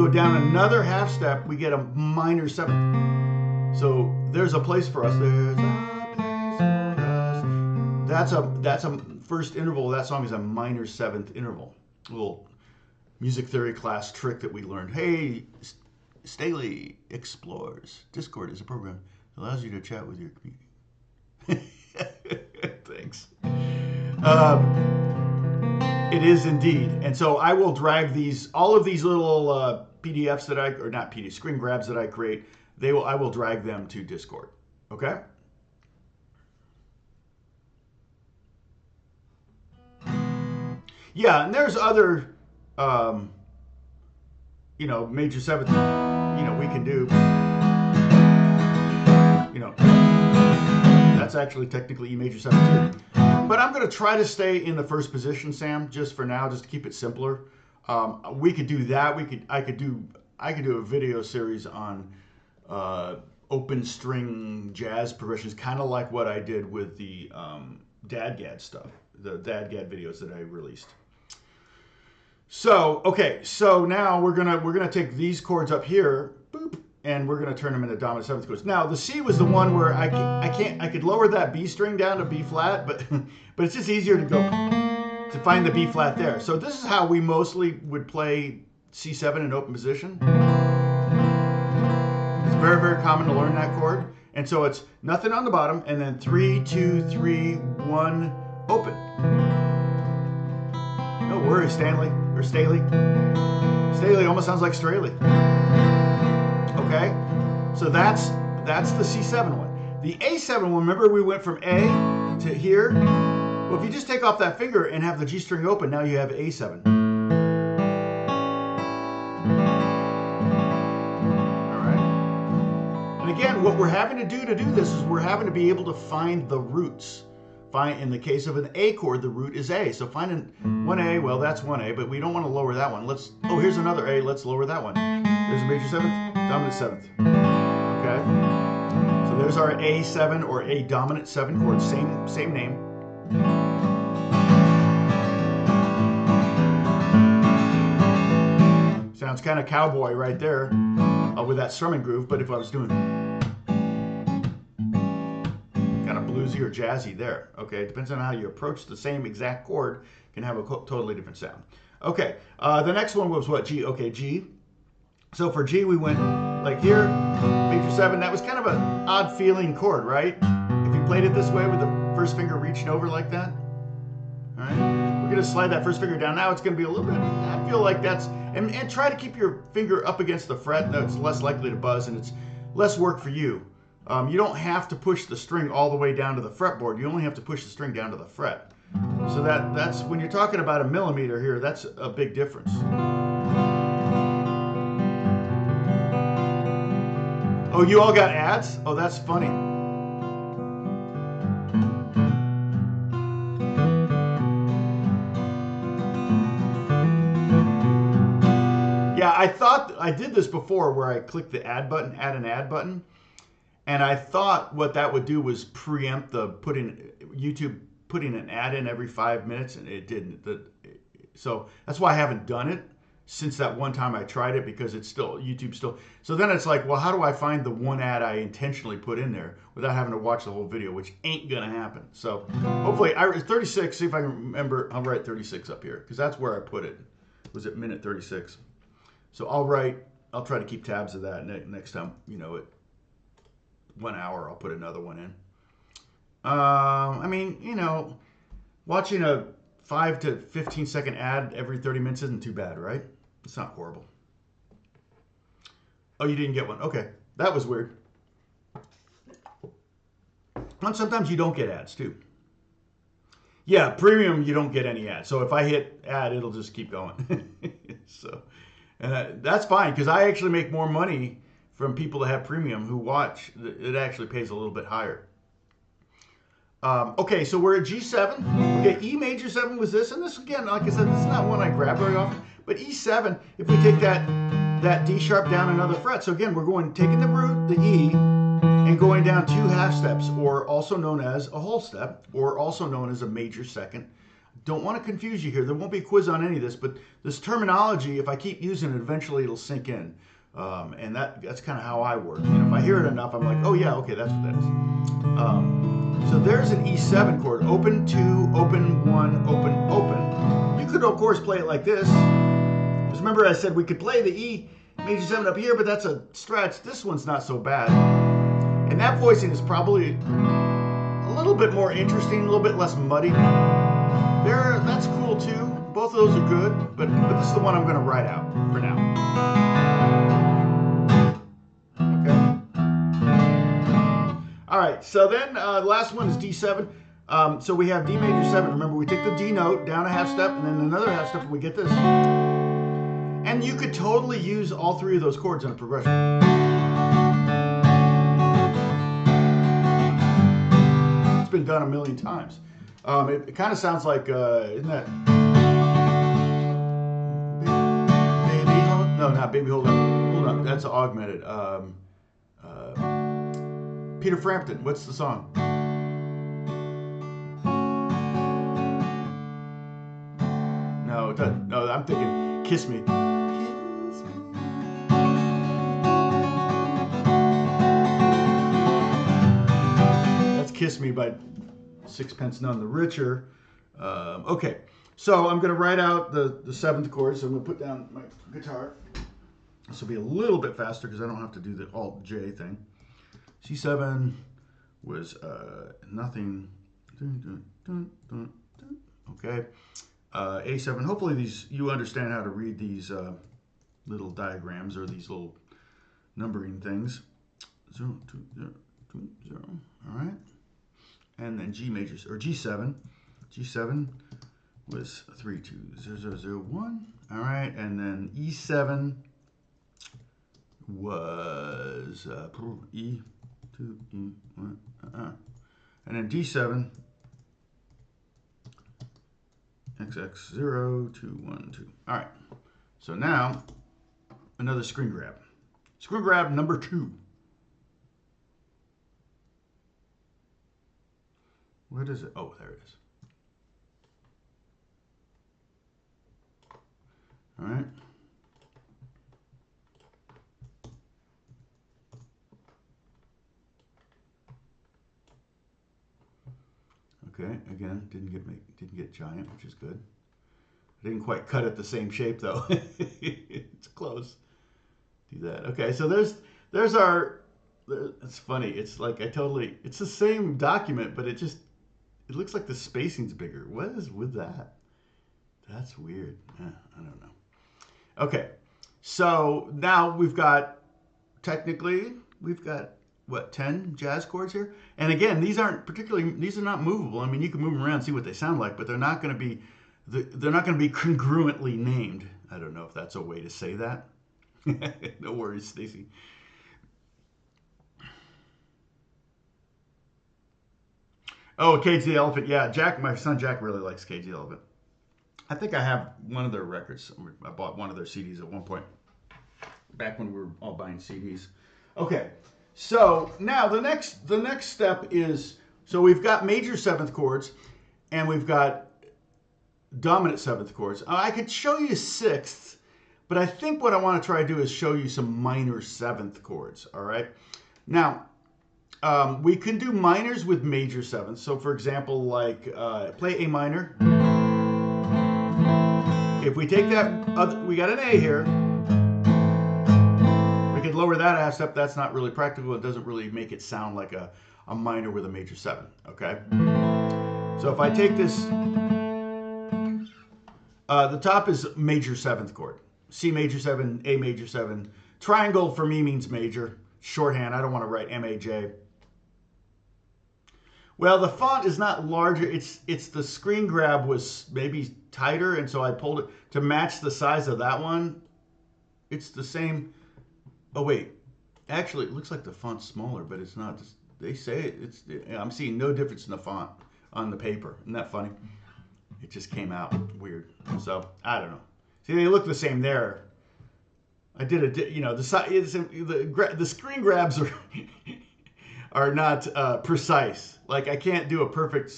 down another half step, we get a minor seventh. So there's a place for us. There's a place for us. That's a first interval. That song is a minor seventh interval. A little music theory class trick that we learned. Hey, Strahle explores. Discord is a program that allows you to chat with your community. Thanks. It is indeed. And so I will drag all of these little PDFs that or not PDF, screen grabs that I create. I will drag them to Discord. Okay? Yeah, and there's other, you know, major seventh, you know, we can do, you know, that's actually technically E major seventh too. But I'm going to try to stay in the first position, Sam, just for now, just to keep it simpler. We could do that. I could do a video series on open string jazz progressions, kind of like what I did with the DADGAD stuff, the DADGAD videos that I released. So, okay, so now we're gonna take these chords up here, boop, and we're gonna turn them into dominant seventh chords. Now the C was the one where I could lower that B string down to B flat, but it's just easier to find the B flat there. So this is how we mostly would play C7 in open position. It's very, very common to learn that chord. And so it's nothing on the bottom, and then 3, 2, 3, 1, open. No worries, Stanley, or Strahle. Strahle almost sounds like Strahle. Okay? So that's the C7 one. The A7 one, remember we went from A to here? Well, if you just take off that finger and have the G string open, now you have A7. Again, what we're having to do this is we're having to be able to find the roots. In the case of an A chord, the root is A. So finding 1A, well, that's 1A, but we don't want to lower that one. Oh, here's another A. Let's lower that one. There's a major seventh, dominant seventh. Okay? So there's our A7 or A dominant 7 chord, same name. Sounds kind of cowboy right there with that strumming groove, but if I was doing kind of bluesy or jazzy there, okay, it depends on how you approach the same exact chord, can have a totally different sound. Okay, the next one was what, G? Okay, G. So for G, we went like here, major 7. That was kind of an odd feeling chord, right? If you played it this way with the first finger reaching over like that. All right, we're gonna slide that first finger down. Now it's gonna be a little bit, I feel like that's, and try to keep your finger up against the fret. That's less likely to buzz and it's less work for you. You don't have to push the string all the way down to the fretboard. You only have to push the string down to the fret. So that's, when you're talking about a millimeter here, that's a big difference. Oh, you all got ads? Oh, that's funny. Yeah, I thought I did this before where I clicked the add button, add an ad button, and I thought what that would do was preempt the YouTube putting an ad in every 5 minutes, and it didn't. So that's why I haven't done it since that one time I tried it, because it's still, YouTube still. So then it's like, well, how do I find the one ad I intentionally put in there without having to watch the whole video, which ain't gonna happen. So hopefully, 36, see if I can remember, I'll write 36 up here, because that's where I put it. It was at minute 36. So I'll try to keep tabs of that next time, you know, at 1 hour, I'll put another one in. I mean, you know, watching a 5 to 15 second ad every 30 minutes isn't too bad, right? It's not horrible. Oh, you didn't get one. Okay, that was weird. And sometimes you don't get ads too. Yeah, premium, you don't get any ads. So if I hit ad, it'll just keep going. So that's fine, because I actually make more money from people that have premium who watch. It actually pays a little bit higher. Okay, so we're at G7. Okay, E major 7 was this, and this again, like I said, this is not one I grab very often. But E7, if we take that D sharp down another fret. So again, we're taking the root, the E, and going down 2 half steps, or also known as a whole step, or also known as a major second. Don't want to confuse you here. There won't be a quiz on any of this, but this terminology, if I keep using it, eventually it'll sink in. And that's kind of how I work. You know, if I hear it enough, I'm like, oh yeah, okay, that's what that is. So there's an E7 chord, open 2, open 1, open, open. You could, of course, play it like this. Because remember I said we could play the E major 7 up here, but that's a stretch. This one's not so bad. And that voicing is probably a little bit more interesting, a little bit less muddy. That's cool too. Both of those are good, but this is the one I'm going to write out for now. All right, so then the last one is D7. So we have D major 7. Remember, we take the D note down a half step, and then another half step, and we get this. And you could totally use all 3 of those chords in a progression. It's been done a million times. It kind of sounds like, isn't that? Baby, hold, no, not Baby, hold on. Hold on, that's augmented. Peter Frampton, what's the song? No, it doesn't. No, I'm thinking Kiss Me. Kiss Me. That's Kiss Me by Sixpence None the Richer. Okay, so I'm going to write out the 7th chord, so I'm going to put down my guitar. This will be a little bit faster because I don't have to do the Alt-J thing. C7 was nothing. Okay. A7. Hopefully you understand how to read these little diagrams or these little numbering things. 0, 2, 0, 2, 0. All right. And then G major, or G7. G7 was 3, 2, 0, 0, 0, 1. All right. And then E7 was E. 2, E, 1, and then D7, XX, 0, 2, 1, 2. All right, so now another screen grab. Screen grab number 2. What is it? Oh, there it is. All right. Okay, again, didn't get giant, which is good. I didn't quite cut it the same shape though. It's close. Do that. Okay, so there's our. It's funny. It's like it's the same document, but it looks like the spacing's bigger. What is with that? That's weird. I don't know. Okay, so now technically we've got what, 10 jazz chords here? And again, these are not movable. I mean, you can move them around and see what they sound like, but they're not going to be congruently named. I don't know if that's a way to say that. No worries, Stacy. Oh, Cage the Elephant. Yeah, my son Jack really likes Cage the Elephant. I think I have one of their records. I bought one of their CDs at one point, back when we were all buying CDs. Okay, so now the next step is, so we've got major seventh chords, and we've got dominant seventh chords. I could show you sixths, but I think what I want to try to do is show you some minor seventh chords. All right, now we can do minors with major sevenths. So for example, like play A minor. If we take that, we got an A here. We could lower that half step. That's not really practical. It doesn't really make it sound like a minor with a major seven. Okay. So if I take this, the top is major seventh chord. C major seven, A major seven. Triangle for me means major. Shorthand. I don't want to write M-A-J. Well, the font is not larger. It's the screen grab was maybe tighter, and so I pulled it to match the size of that one. It's the same. Oh wait, actually, it looks like the font's smaller, but it's not. They say I'm seeing no difference in the font on the paper. Isn't that funny? It just came out weird. So I don't know. See, they look the same there. I did the screen grabs are not precise. Like I can't do a perfect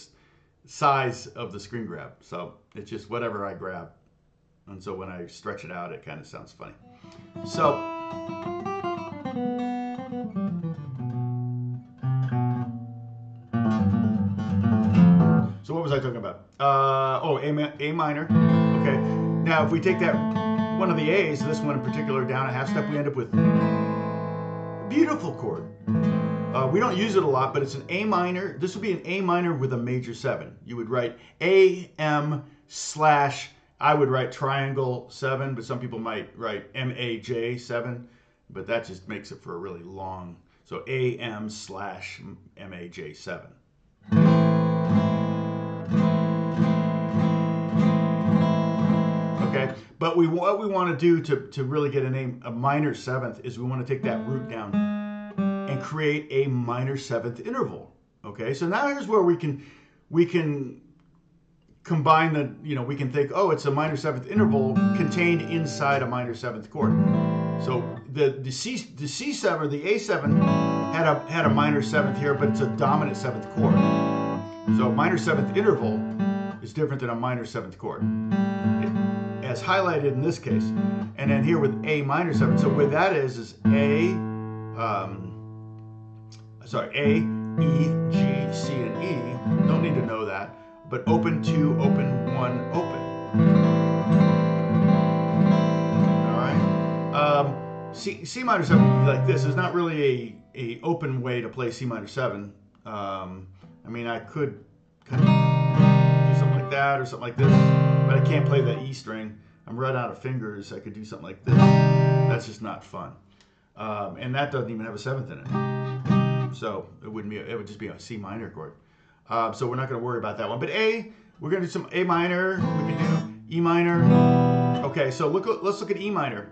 size of the screen grab. So it's just whatever I grab. And so when I stretch it out, it kind of sounds funny. So what was I talking about? A minor. Okay. Now if we take that one of the A's, this one in particular, down a half step, we end up with a beautiful chord. We don't use it a lot, but it's an A minor. This would be an A minor with a major seven. You would write A, M, / I would write triangle 7, but some people might write M-A-J 7, but that just makes it for a really long. So A, M / M-A-J 7. Okay, but what we want to do to really get a minor seventh is we want to take that root down and create a minor seventh interval. Okay, so now here's where we can combine we can think, oh, it's a minor seventh interval contained inside a minor seventh chord. So the C7 or the A7 had a minor seventh here, but it's a dominant seventh chord. So minor seventh interval is different than a minor seventh chord, as highlighted in this case. And then here with A minor seventh. So what that is A, A, E, G, C, and E. Don't need to know that. But open 2, open 1, open. All right. C minor 7 like this is not really a open way to play C minor 7. I mean, I could kind of do something like that or something like this, but I can't play the E string. I'm right out of fingers. I could do something like this. That's just not fun. And that doesn't even have a seventh in it. So it would just be a C minor chord. So we're not going to worry about that one. But A, we're going to do some A minor. We can do E minor. Okay, so let's look at E minor.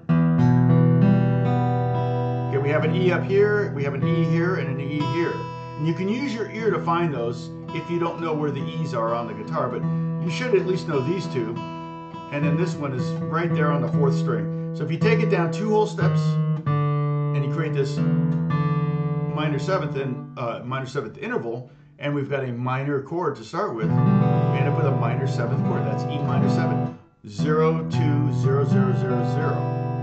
Okay, we have an E up here, we have an E here, and an E here. And you can use your ear to find those if you don't know where the E's are on the guitar, but you should at least know these two. And then this one is right there on the 4th string. So if you take it down 2 whole steps and you create this minor seventh interval, and we've got a minor chord to start with, we end up with a minor 7th chord. That's E minor 7, 0, 2, 0, 0, 0, 0.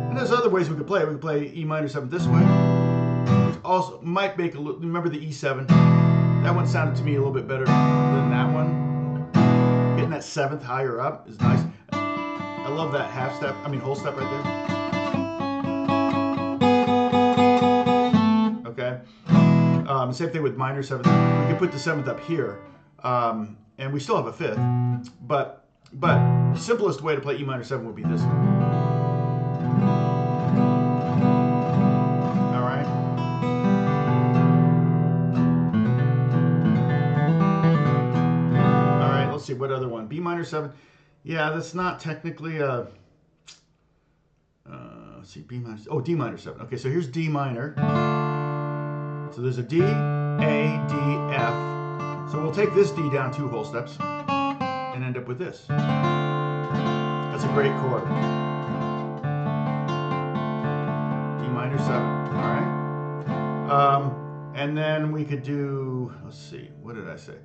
And there's other ways we could play it. We could play E minor 7 this way, which also might make a little, remember the E7? That one sounded to me a little bit better than that one. Getting that 7th higher up is nice. I love that half step, whole step right there. Okay. Same thing with minor 7th. We could put the 7th up here, and we still have a 5th. But the simplest way to play E minor 7 would be this one. All right. All right. Let's see what other one. B minor 7. Yeah, that's not technically a. Let's see, B minor. Oh, D minor 7. Okay, so here's D minor. So there's a D, A, D, F. So we'll take this D down 2 whole steps and end up with this. That's a great chord. D minor 7. All right. And then we could do. Let's see. What did I say?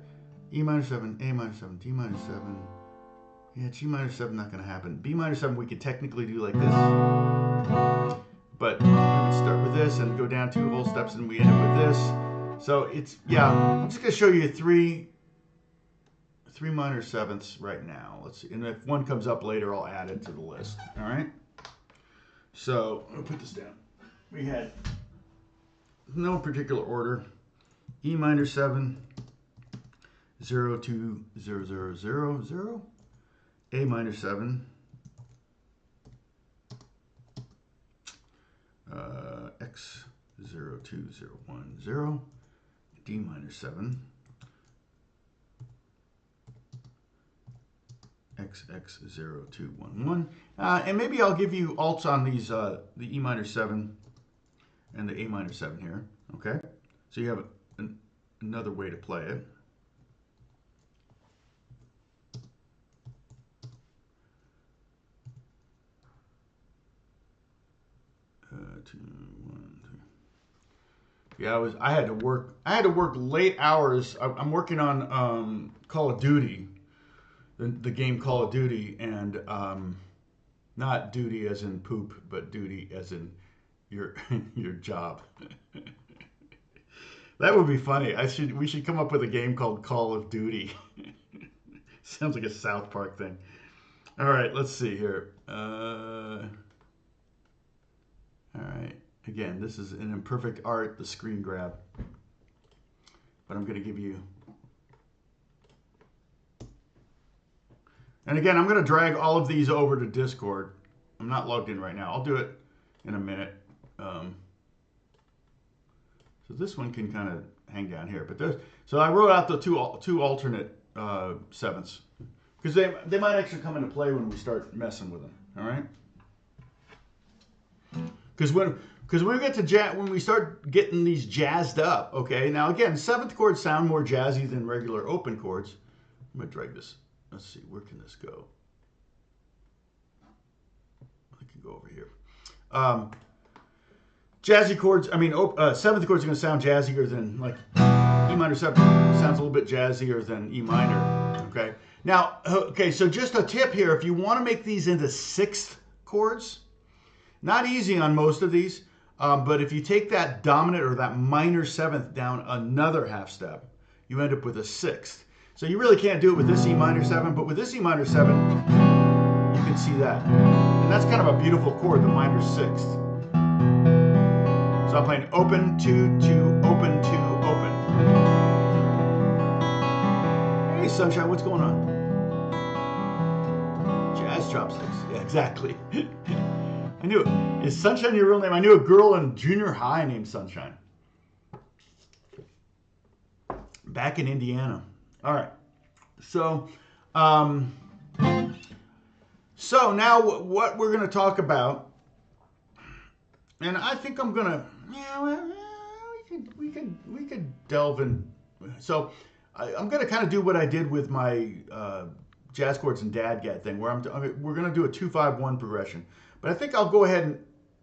E minor 7, A minor 7, D minor 7. Yeah, G minor 7 not going to happen. B minor 7 we could technically do like this. But we would start with this and go down 2 whole steps and we end up with this. So it's, yeah, I'm just going to show you three minor 7ths right now. Let's see. And if one comes up later, I'll add it to the list. All right? So I'll put this down. We had no particular order. E minor 7, 0, 2, 0, 0, 0, 0. A minor 7, X 0, 2, 0, 1, 0, D minor 7, X, 0, 2, 1, 1. And maybe I'll give you alts on these, the E minor 7 and the A minor 7 here, okay? So you have another way to play it. 2, 1, 2. Yeah, I had to work late hours. I'm working on Call of Duty, the game Call of Duty, and not duty as in poop, but duty as in your your job. That would be funny. We should come up with a game called Call of Duty. Sounds like a South Park thing. All right, let's see here. All right, again, this is an imperfect art, the screen grab. But I'm going to give you... And again, I'm going to drag all of these over to Discord. I'm not logged in right now. I'll do it in a minute. So this one can kind of hang down here. So I wrote out the two alternate 7ths. Because they might actually come into play when we start messing with them. All right? Because when we get to when we start getting these jazzed up, okay. Now again, 7th chords sound more jazzy than regular open chords. I'm gonna drag this. Let's see, where can this go? I can go over here. Jazzy chords. 7th chords are gonna sound jazzier than like E minor 7 sounds a little bit jazzier than E minor. Okay. Now, okay. So just a tip here: if you want to make these into 6th chords. Not easy on most of these, but if you take that dominant or that minor 7th down another half step, you end up with a 6th. So you really can't do it with this E minor 7, but with this E minor 7, you can see that. And that's kind of a beautiful chord, the minor 6th. So I'm playing open, 2, 2, open, 2, open. Hey, Sunshine, what's going on? Jazz chopsticks. Yeah, exactly. I knew it. Is Sunshine your real name? I knew a girl in junior high named Sunshine. Back in Indiana. All right. So now what we're going to talk about, and I think I'm going to, we could delve in. So I'm going to kind of do what I did with my jazz chords and dadgad thing, where we're going to do a 2-5-1 progression. But I think I'll go ahead and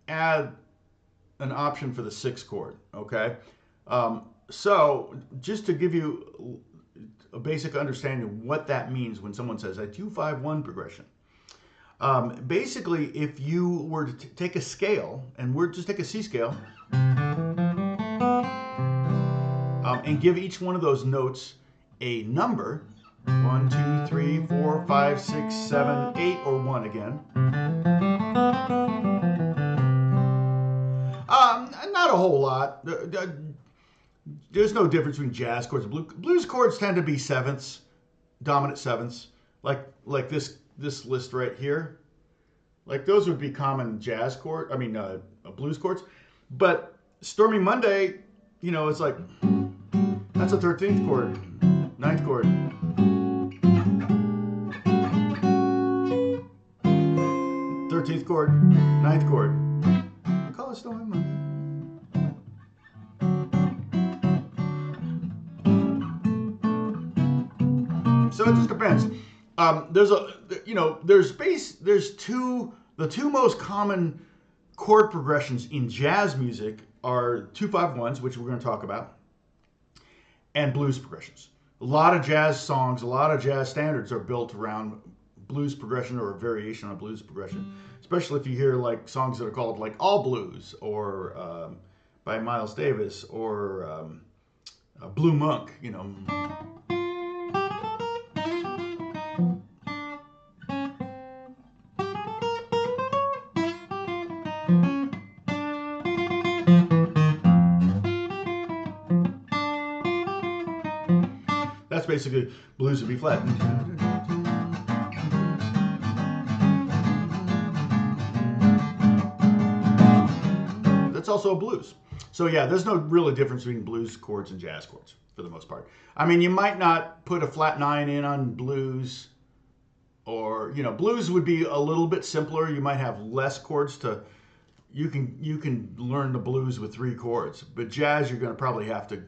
add an option for the 6th chord, okay? So just to give you a basic understanding of what that means when someone says a 2-5-1 progression. Basically, if you were to take a scale, and we're just take a C scale, and give each one of those notes a number, 1, 2, 3, 4, 5, 6, 7, 8, or 1 again. Not a whole lot. There's no difference between jazz chords and blues. Blues chords tend to be sevenths, dominant sevenths, like this list right here. Like those would be common jazz chord. I mean, blues chords. But Stormy Monday, you know, it's like that's a 13th chord, 9th chord. 13th chord, 9th chord. We call it Stormy Monday. So it just depends. There's the two most common chord progressions in jazz music are 2-5-1s, which we're going to talk about, and blues progressions. A lot of jazz songs, a lot of jazz standards are built around blues progression or a variation on blues progression, especially if you hear like songs that are called like all blues or by Miles Davis or Blue Monk, you know. That's basically blues would be flat. That's also a blues. So yeah, there's no really difference between blues chords and jazz chords for the most part. I mean, you might not put a flat 9 in on blues, or you know, blues would be a little bit simpler. You might have less chords to. You can learn the blues with 3 chords, but jazz you're going to probably have to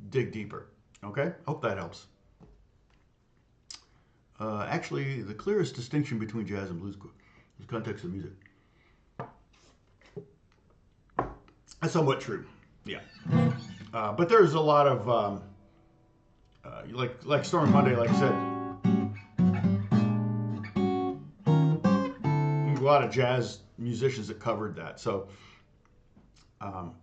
dig deeper. Okay, hope that helps. Actually, the clearest distinction between jazz and blues is the context of music. That's somewhat true, yeah. But there's a lot of like Stormy Monday, like I said, a lot of jazz musicians that covered that. So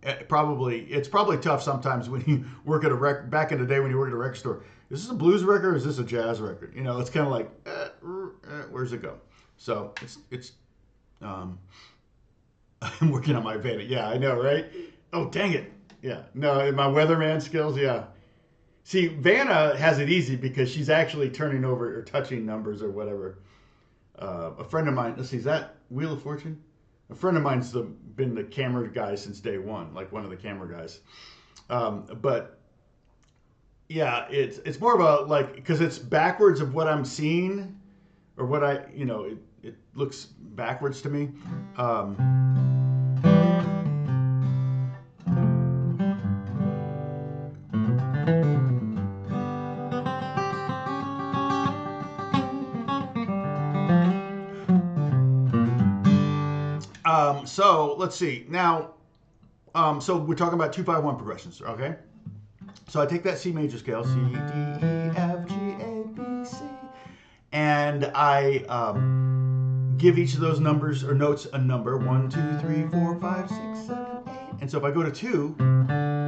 it's probably tough sometimes when you work at a record. Back in the day when you work at a record store, is this a blues record or is this a jazz record? You know, it's kind of like where's it go? So it's I'm working on my Vanna. Yeah, I know, right? Oh, dang it. Yeah, no, my weatherman skills. Yeah. See, Vanna has it easy because she's actually turning over or touching numbers or whatever. A friend of mine, let's see, is that Wheel of Fortune? A friend of mine's been the camera guy since day one, like one of the camera guys. But yeah, it's more about like, because it's backwards of what I'm seeing or what it looks backwards to me. So let's see. Now, so we're talking about 2-5-1 progressions, okay? So I take that C major scale, C, D, E, F, G, A, B, C, and I give each of those numbers or notes a number, 1, 2, 3, 4, 5, 6, 7, 8. And so if I go to 2,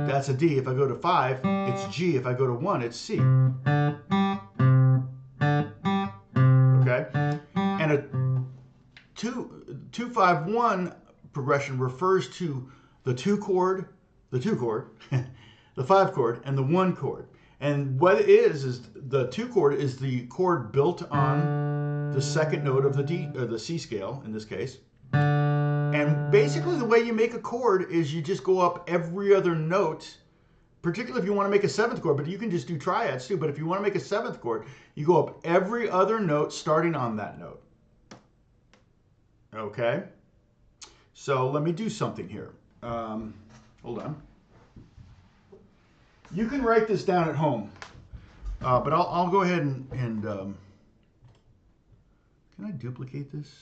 that's a D. If I go to 5, it's G. If I go to 1, it's C. Okay? And a 2-5-1 progression refers to the 2 chord, the 5 chord, and the 1 chord. And what it is the 2 chord is the chord built on the second note of the D, or the C scale in this case. And basically the way you make a chord is you just go up every other note, particularly if you want to make a 7th chord, but you can just do triads too. But if you want to make a 7th chord, you go up every other note starting on that note. Okay? So let me do something here. Hold on. You can write this down at home, but I'll go ahead and can I duplicate this?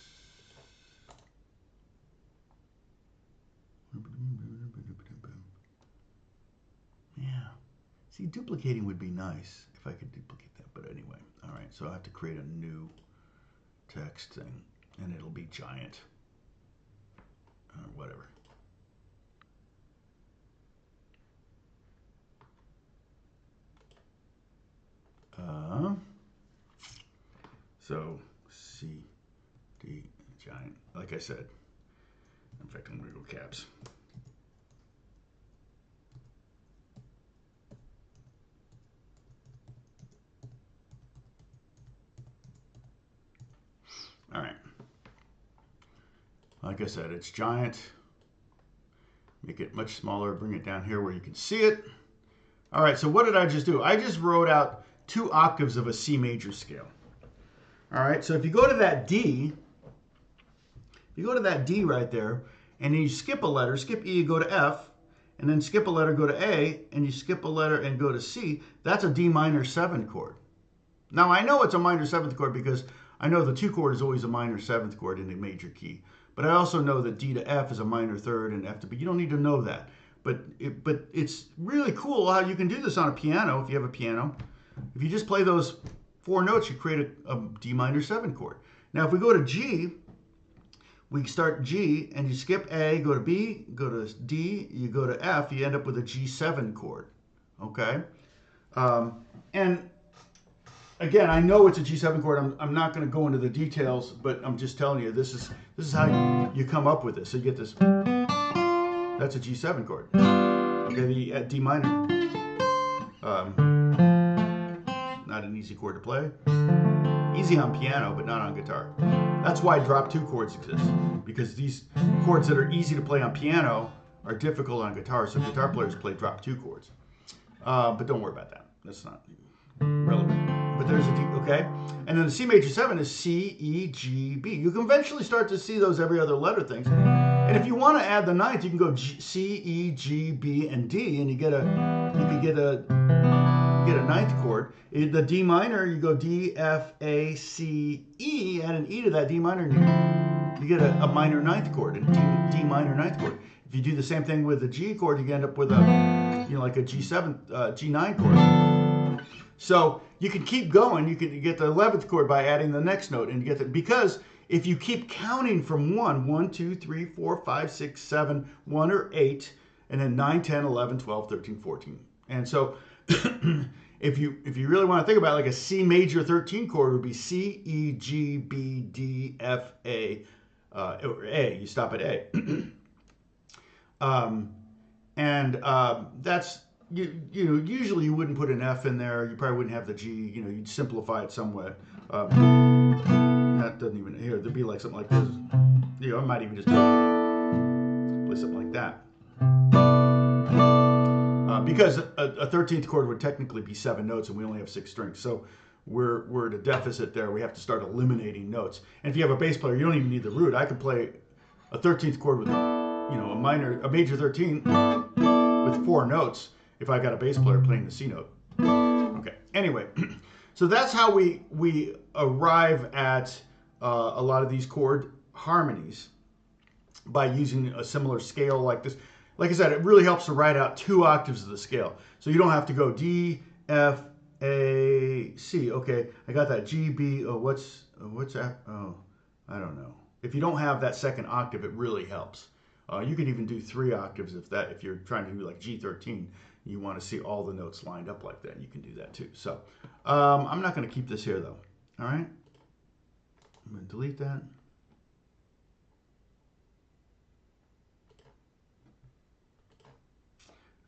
Yeah. See, duplicating would be nice if I could duplicate that, but anyway. All right, so I have to create a new text thing, and it'll be giant, or whatever. So C, D, giant, like I said. In fact, I'm going to go caps. All right. Like I said, it's giant. Make it much smaller, bring it down here where you can see it. All right, so what did I just do? I just wrote out 2 octaves of a C major scale. All right, so if you go to that D, right there, and then you skip a letter, skip E, go to F, and then skip a letter, go to A, and you skip a letter and go to C, that's a D minor 7 chord. Now I know it's a minor 7th chord because I know the 2 chord is always a minor 7th chord in a major key. But I also know that D to F is a minor 3rd and F to B. You don't need to know that. But it's really cool how you can do this on a piano if you have a piano. If you just play those 4 notes, you create a D minor 7 chord. Now if we go to G, we start G and you skip A, go to B, go to D, you go to F, you end up with a G7 chord. Okay? And again, I know it's a G7 chord. I'm not going to go into the details, but I'm just telling you this is how you come up with this. So you get this. That's a G7 chord. Okay, the D minor. Not an easy chord to play. Easy on piano, but not on guitar. That's why drop 2 chords exist, because these chords that are easy to play on piano are difficult on guitar. So guitar players play drop 2 chords. But don't worry about that. That's not relevant. But there's a D, okay? And then the C major 7 is C, E, G, B. You can eventually start to see those every other letter things. And if you want to add the 9th, you can go C, E, G, B, and D, and you get a 9th chord. The D minor, you go D, F, A, C, E, add an E to that D minor, and you get a minor 9th chord, a D minor 9th chord. If you do the same thing with the G chord, you end up with like a G7, G9 chord. So you can keep going. You can get the 11th chord by adding the next note, and you get because if you keep counting from 1, 2, 3, 4, 5, 6, 7, 1 or 8, and then 9, 10, 11, 12, 13, 14. And so if you really want to think about it, like a C major 13 chord would be C, E, G, B, D, F, A, or A. You stop at A. That's usually you wouldn't put an F in there. You probably wouldn't have the G. You'd simplify it somewhat. That doesn't even here. There'd be like something like this. I might even just play something like that. Because a 13th chord would technically be 7 notes, and we only have 6 strings. So we're at a deficit there. We have to start eliminating notes. And if you have a bass player, you don't even need the root. I could play a 13th chord with a major 13 with 4 notes if I got a bass player playing the C note. Okay. Anyway, so that's how we arrive at a lot of these chord harmonies by using a similar scale like this. Like I said, it really helps to write out 2 octaves of the scale. So you don't have to go D, F, A, C. Okay, I got that. G, B. Oh, what's that? Oh, I don't know. If you don't have that second octave, it really helps. You could even do 3 octaves if you're trying to do like G13. You want to see all the notes lined up like that. You can do that too. So I'm not going to keep this here though. All right. I'm going to delete that.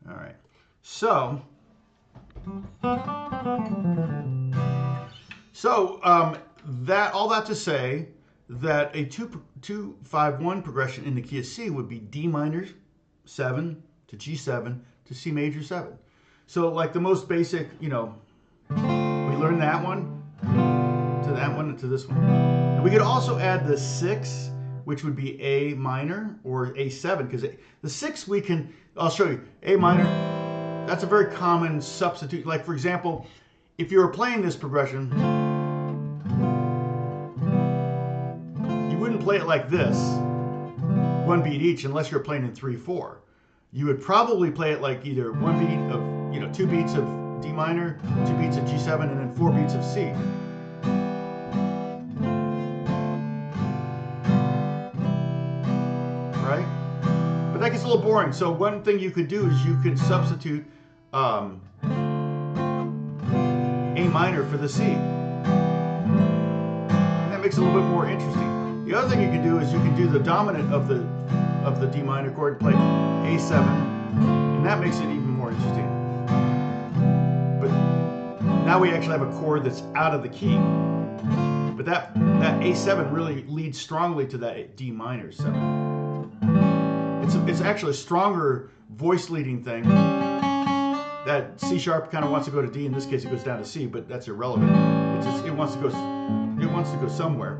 All right. So that all that to say that a 2-5-1 progression in the key of C would be D minor 7 to G7 to C major 7. So like the most basic, we learned that one to that one and to this one. And we could also add the 6, which would be A minor or A7, because the 6 I'll show you. A minor, that's a very common substitute. Like for example, if you were playing this progression, you wouldn't play it like this, 1 beat each, unless you're playing in 3/4. you would probably play it like either one beat of, you know, 2 beats of D minor, 2 beats of G7, and then 4 beats of C. Right? But that gets a little boring. So one thing you could do is you could substitute A minor for the C. And that makes it a little bit more interesting. The other thing you can do is you can do the dominant of the D minor chord and play A7, and that makes it even more interesting. But now we actually have a chord that's out of the key. But that A7 really leads strongly to that D minor 7. It's actually a stronger voice leading thing. That C sharp kind of wants to go to D. In this case, it goes down to C, but that's irrelevant. It wants to go somewhere.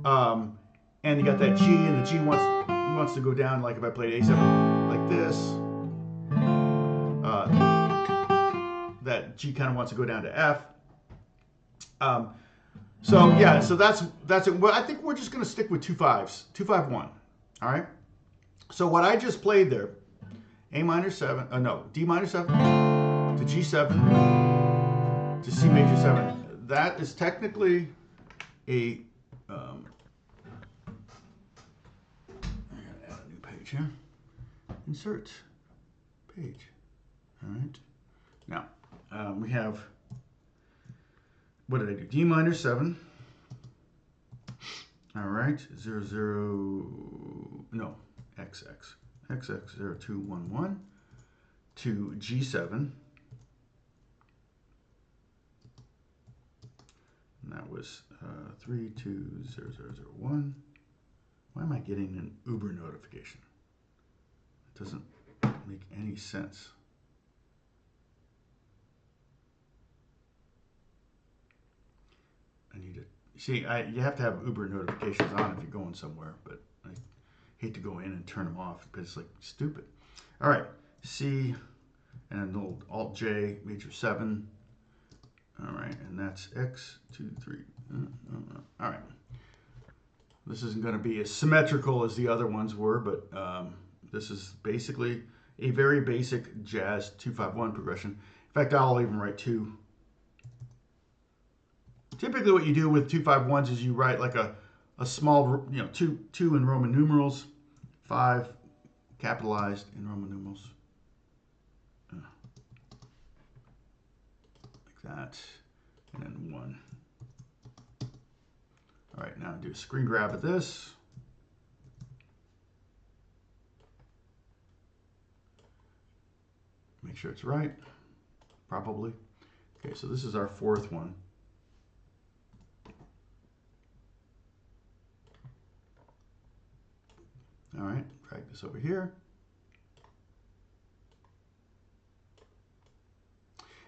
And you got that G, and the G wants to go down. Like if I played A7 like this, that G kind of wants to go down to F. So yeah, so that's it. Well, I think we're just going to stick with 2 5s, 2 5 1. All right. So what I just played there, A minor 7, D minor 7 to G7 to C major 7. That is technically a. I gotta add a new page here. Insert page. All right. Now we have. What did I do? D minor 7. All right. 0 0. No. XX 0211 to G7, and that was 320001. Why am I getting an Uber notification? It doesn't make any sense. I need to see. You have to have Uber notifications on if you're going somewhere, but I hate to go in and turn them off because it's like stupid. All right, C and an old Alt J major 7. All right, and that's X 2 3. All right, this isn't going to be as symmetrical as the other ones were, but this is basically a very basic jazz 2 5 1 progression. In fact, I'll even write 2. Typically, what you do with 2 5 1s is you write like a small, you know, 2 in Roman numerals, 5 capitalized in Roman numerals, like that, and then 1. All right, now do a screen grab of this. Make sure it's right, probably. Okay, so this is our 4th one. All right, drag this over here.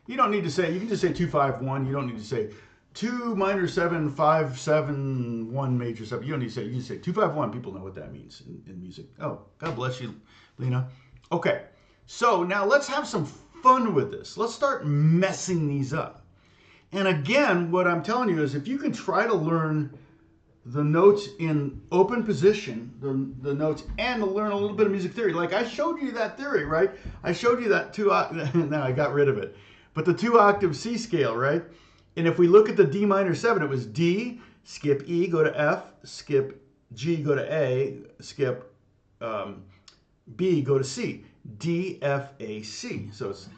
You don't need to say, you can just say 2 5 1. You don't need to say 2 minor 7 5 7 1 major 7. You don't need to say, you can say 2 5 1. People know what that means in music. Oh, God bless you, Lena. Okay, so now let's have some fun with this. Let's start messing these up. And again, what I'm telling you is if you can try to learn the notes in open position, the notes, and to learn a little bit of music theory. Like I showed you that theory, right? I showed you that now I got rid of it. But the 2-octave C scale, right? And if we look at the D minor 7, it was D, skip E, go to F, skip G, go to A, skip B, go to C. D, F, A, C. So it's...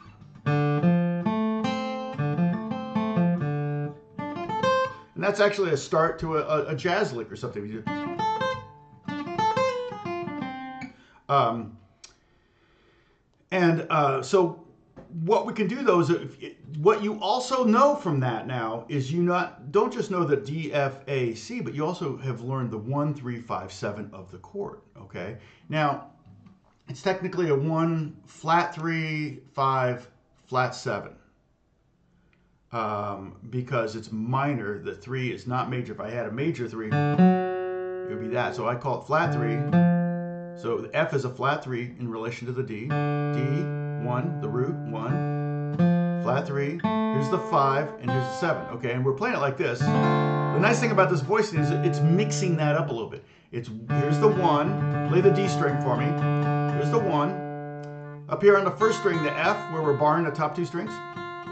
And that's actually a start to a jazz lick or something. So what we can do though is what you also know from that now is don't just know the D, F, A, C, but you also have learned the 1, 3, 5, 7 of the chord. Okay. Now it's technically a 1 flat 3 5 flat 7. Because it's minor, the 3 is not major. If I had a major 3, it would be that. So I call it flat 3. So the F is a flat 3 in relation to the D. D, 1, the root, 1, flat 3. Here's the 5, and here's the 7. Okay, and we're playing it like this. The nice thing about this voicing is it's mixing that up a little bit. Here's the 1. Play the D string for me. Here's the 1. Up here on the first string, the F, where we're barring the top two strings,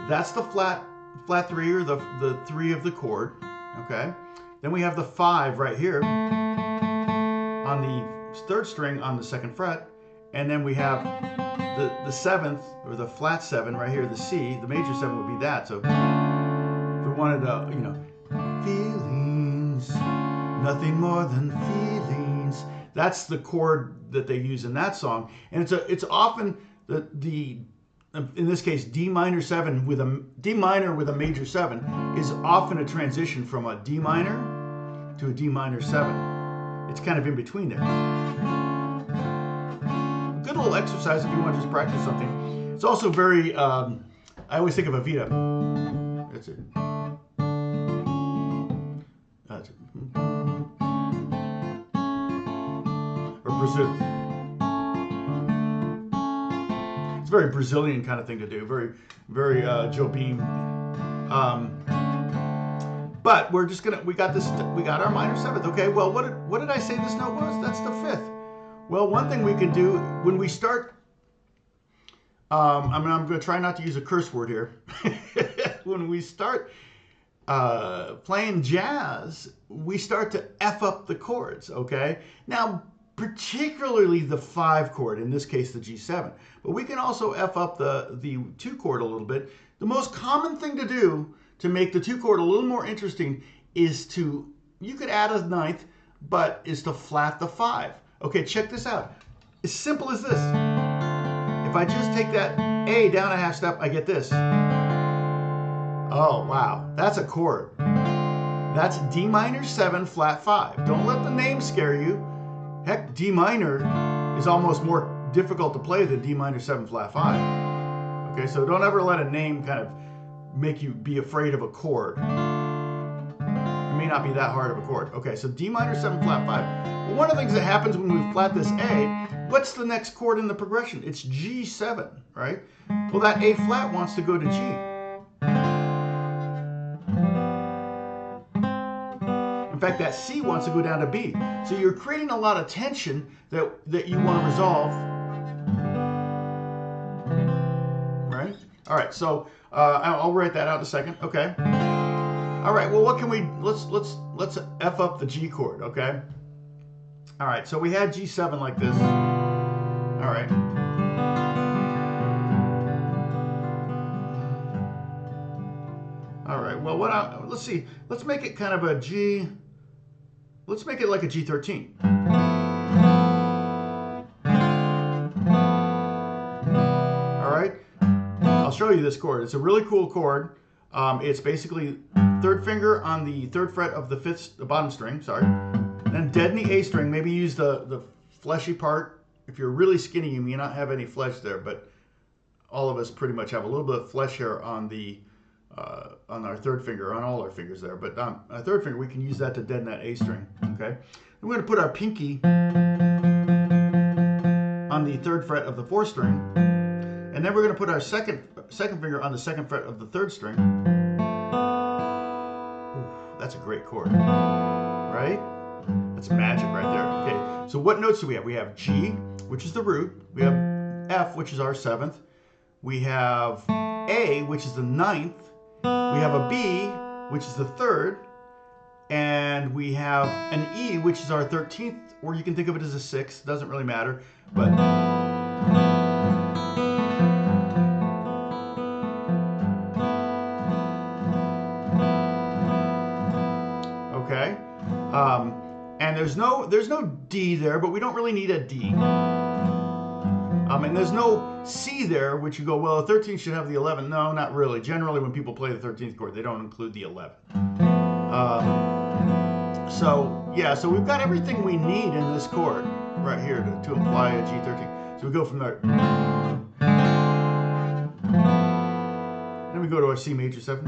that's the flat 3 or the 3 of the chord, okay? Then we have the 5 right here on the third string on the second fret, and then we have the 7th or the flat 7 right here, the C, the major 7 would be that. So if we wanted to, you know, feelings, nothing more than feelings. That's the chord that they use in that song, and it's often the in this case D minor 7 with a D minor with a major 7 is often a transition from a D minor to a D minor 7. It's kind of in between there. A good little exercise if you want to just practice something. It's also very I always think of Evita. That's it. That's it. Or Brazil. It's a very Brazilian kind of thing to do. Very, very Jobim. But we're just gonna. We got our minor 7th. Okay. Well, what did I say this note was? That's the 5th. Well, one thing we can do when we start. I'm going to try not to use a curse word here. When we start playing jazz, we start to F up the chords, okay? Now, particularly the 5 chord, in this case the G7, but we can also F up the 2 chord a little bit. The most common thing to do to make the 2 chord a little more interesting is you could add a 9th, but is to flat the 5. Okay, check this out. As simple as this. If I just take that A down a half step, I get this. Oh, wow. That's a chord. That's D minor 7 flat 5. Don't let the name scare you. Heck, D minor is almost more difficult to play than D minor 7 flat 5. Okay, so don't ever let a name kind of make you be afraid of a chord. It may not be that hard of a chord. Okay, so D minor 7 flat 5. Well, one of the things that happens when we flat this A, what's the next chord in the progression? It's G7, right? Well, that A flat wants to go to G. In fact, that C wants to go down to B. So you're creating a lot of tension that you want to resolve. Right? All right, so I'll write that out in a second. Okay. All right, well, what can we, let's F up the G chord, okay? All right, so we had G7 like this. All right. All right, well, let's see. Let's make it kind of a G, let's make it like a G13. All right, I'll show you this chord. It's a really cool chord. It's basically 3rd finger on the 3rd fret of the bottom string, sorry. Then deaden the A string, maybe use the fleshy part. If you're really skinny, you may not have any flesh there, but all of us pretty much have a little bit of flesh here on on our 3rd finger, on all our fingers there. But on our 3rd finger, we can use that to deaden that A string, okay? And we're gonna put our pinky on the 3rd fret of the 4th string, and then we're gonna put our second finger on the 2nd fret of the 3rd string. Ooh, that's a great chord, right? That's magic right there. Okay, so what notes do we have? We have G, which is the root. We have F, which is our 7th. We have A, which is the 9th. We have a B, which is the 3rd. And we have an E, which is our 13th, or you can think of it as a 6th. Doesn't really matter. But okay. And there's no D there, but we don't really need a D. And there's no C there, which you go, well, a 13th should have the 11th. No, not really. Generally, when people play the 13th chord, they don't include the 11th. So we've got everything we need in this chord right here to imply a G13. So we go from there. Then we go to our C major 7,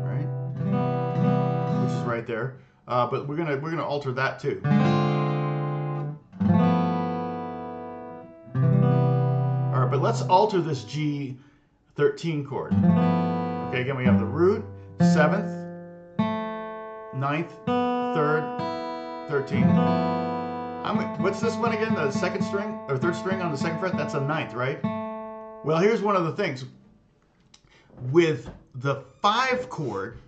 right? Which is right there. But we're gonna alter that too. All right, but let's alter this G13 chord. Okay, again we have the root, 7th, 9th, 3rd, 13. What's this one again? The second string or third string on the second fret? That's a ninth, right? Well, here's one of the things. With the 5 chord,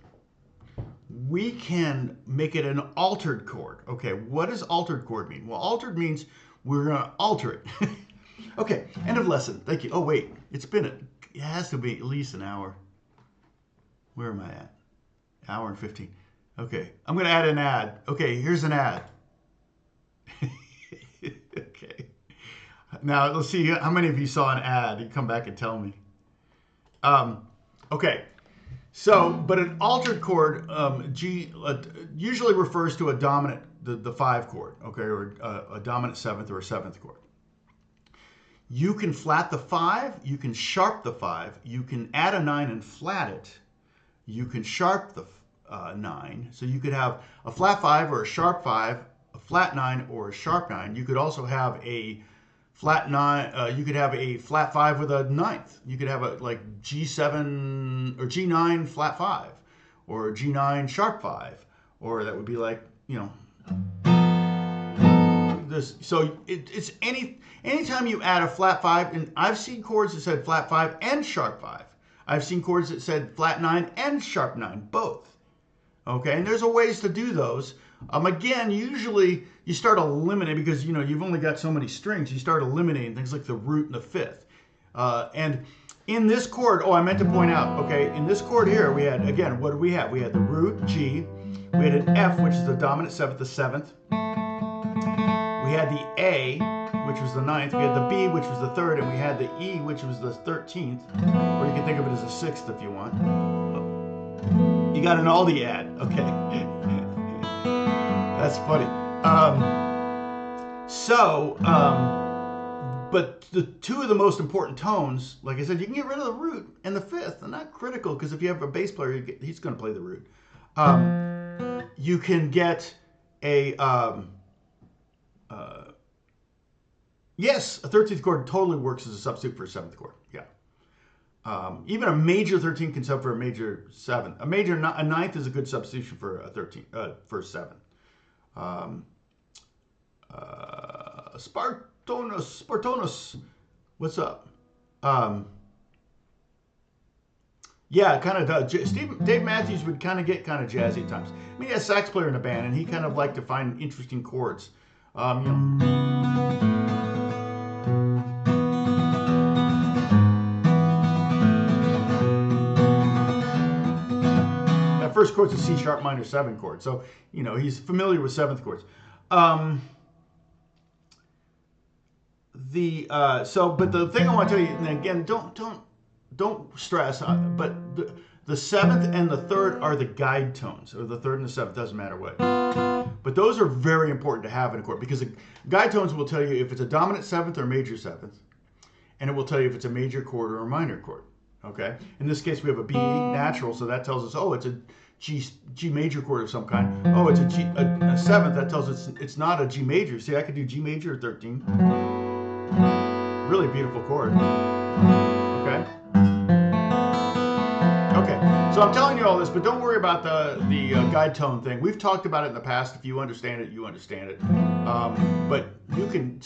we can make it an altered chord. Okay, what does altered chord mean? Well, altered means we're going to alter it. Okay, end of lesson. Thank you. Oh, wait. It has to be at least an hour. Where am I at? Hour and 15. Okay, I'm going to add an ad. Okay, here's an ad. Okay. Now, let's see how many of you saw an ad. You come back and tell me. Okay. So, but an altered chord, G, usually refers to a dominant, the 5 chord, okay, or a dominant 7th or a 7th chord. You can flat the 5, you can sharp the 5, you can add a 9 and flat it, you can sharp the 9, so you could have a flat 5 or a sharp 5, a flat 9 or a sharp 9. You could also have a flat 9, you could have a flat 5 with a 9th. You could have a like G7 or G9 flat 5 or G9 sharp 5, or that would be like, you know, this. So it's anytime you add a flat 5, and I've seen chords that said flat 5 and sharp 5. I've seen chords that said flat 9 and sharp 9, both. Okay, and there's a ways to do those. Again, usually you start eliminating, because you know you've only got so many strings. You start eliminating things like the root and the 5th. And in this chord, oh, I meant to point out, okay, in this chord here, we had, again, what did we have? We had the root, G. We had an F, which is the dominant 7th, the 7th. We had the A, which was the 9th. We had the B, which was the 3rd. And we had the E, which was the 13th. Or you can think of it as a 6th if you want. You got an Aldi ad, okay. That's funny. But the 2 of the most important tones, like I said, you can get rid of the root and the 5th. They're not critical, because if you have a bass player, he's going to play the root. You can get a, yes, a 13th chord totally works as a substitute for a 7th chord. Yeah. Even a major 13 can sub for a major 7. A 9th is a good substitution for a 13, for a 7. Spartonus, what's up? Yeah, kind of does. Dave Matthews would kind of get kind of jazzy at times. I mean, he has a sax player in a band, and he kind of liked to find interesting chords. You know. First chord's a C sharp minor 7 chord, so you know he's familiar with 7th chords. But the thing I want to tell you, and again, don't stress, but the 7th and the 3rd are the guide tones, or the 3rd and the 7th, doesn't matter what. But those are very important to have in a chord, because the guide tones will tell you if it's a dominant 7th or major 7th, and it will tell you if it's a major chord or a minor chord. Okay, in this case we have a B natural, so that tells us, oh, it's a G major chord of some kind. Oh, it's a 7th, that tells us it's not a G major. See, I could do G major or 13. Really beautiful chord. Okay. Okay, so I'm telling you all this, but don't worry about the guide tone thing. We've talked about it in the past. If you understand it, you understand it. But you can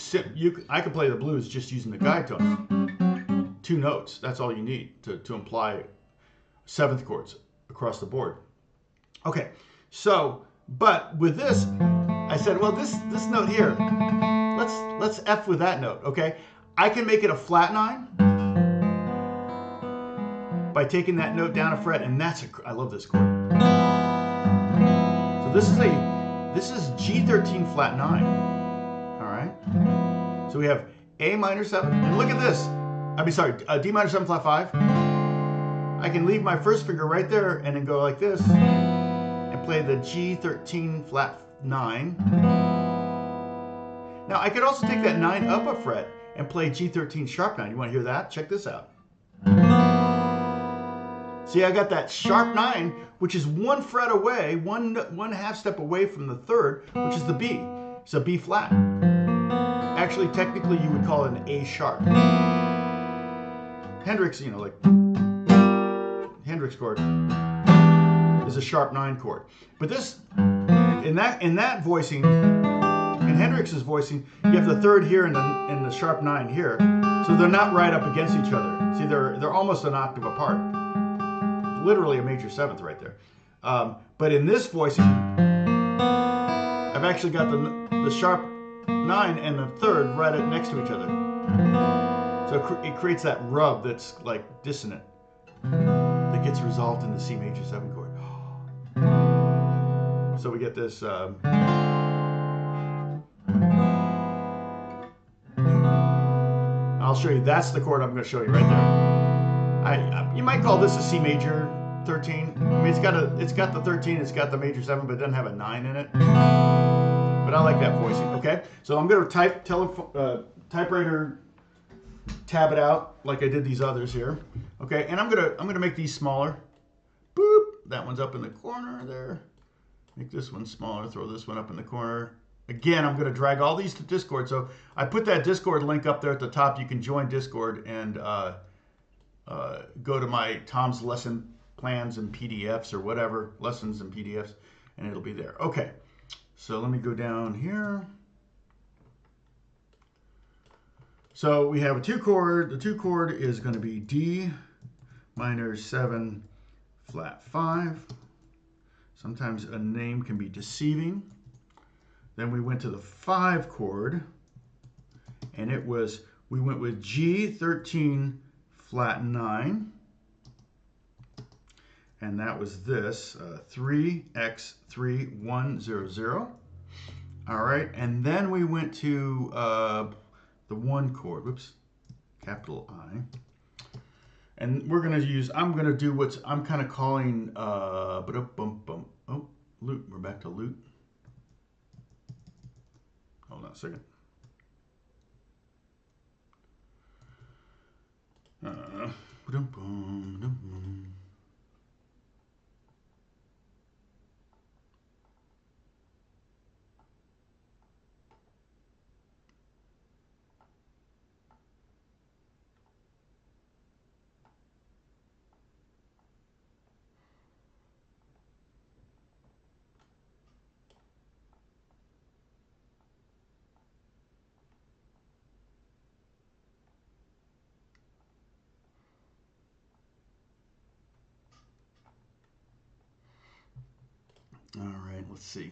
I can play the blues just using the guide tones. 2 notes. That's all you need to imply 7th chords across the board. Okay, so, but with this, I said, well, this note here, let's F with that note, okay? I can make it a flat 9 by taking that note down a fret, and I love this chord. So this is G13 flat 9, all right? So we have A minor 7, and look at this. D minor 7 flat 5. I can leave my first finger right there and then go like this and play the G13 flat 9. Now I could also take that 9 up a fret and play G13 sharp 9. You want to hear that? Check this out. See, I got that sharp 9, which is 1 fret away, one half step away from the 3rd, which is the B. It's a B flat. Actually, technically, you would call it an A sharp. Hendrix, you know, like Hendrix chord is a sharp 9 chord. But this, in that voicing, in Hendrix's voicing, you have the third here and the sharp 9 here, so they're not right up against each other. See, they're almost an octave apart. Literally a major 7th right there. But in this voicing, I've actually got the sharp 9 and the third right next to each other. So it creates that rub that's like dissonant that gets resolved in the C major 7 chord. So we get this. I'll show you. That's the chord I'm going to show you right there. You might call this a C major 13. I mean, it's got the 13, it's got the major 7, but it doesn't have a 9 in it. But I like that voicing. Okay, so I'm going to typewriter tab it out like I did these others here. Okay, and I'm gonna make these smaller. Boop. That one's up in the corner there. Make this one smaller. Throw this one up in the corner. Again, I'm going to drag all these to Discord. So I put that Discord link up there at the top. You can join Discord and go to my Tom's lesson plans and PDFs or whatever, lessons and PDFs, and it'll be there. Okay, so let me go down here. So we have a 2 chord. The 2 chord is going to be D minor 7 flat 5. Sometimes a name can be deceiving. Then we went to the 5 chord, and we went with G 13 flat 9, and that was this 3x3100. All right, and then we went to the 1 chord. Whoops, capital I. And I'm going to do what I'm kind of calling lute. We're back to lute. Hold on a second. All right, let's see.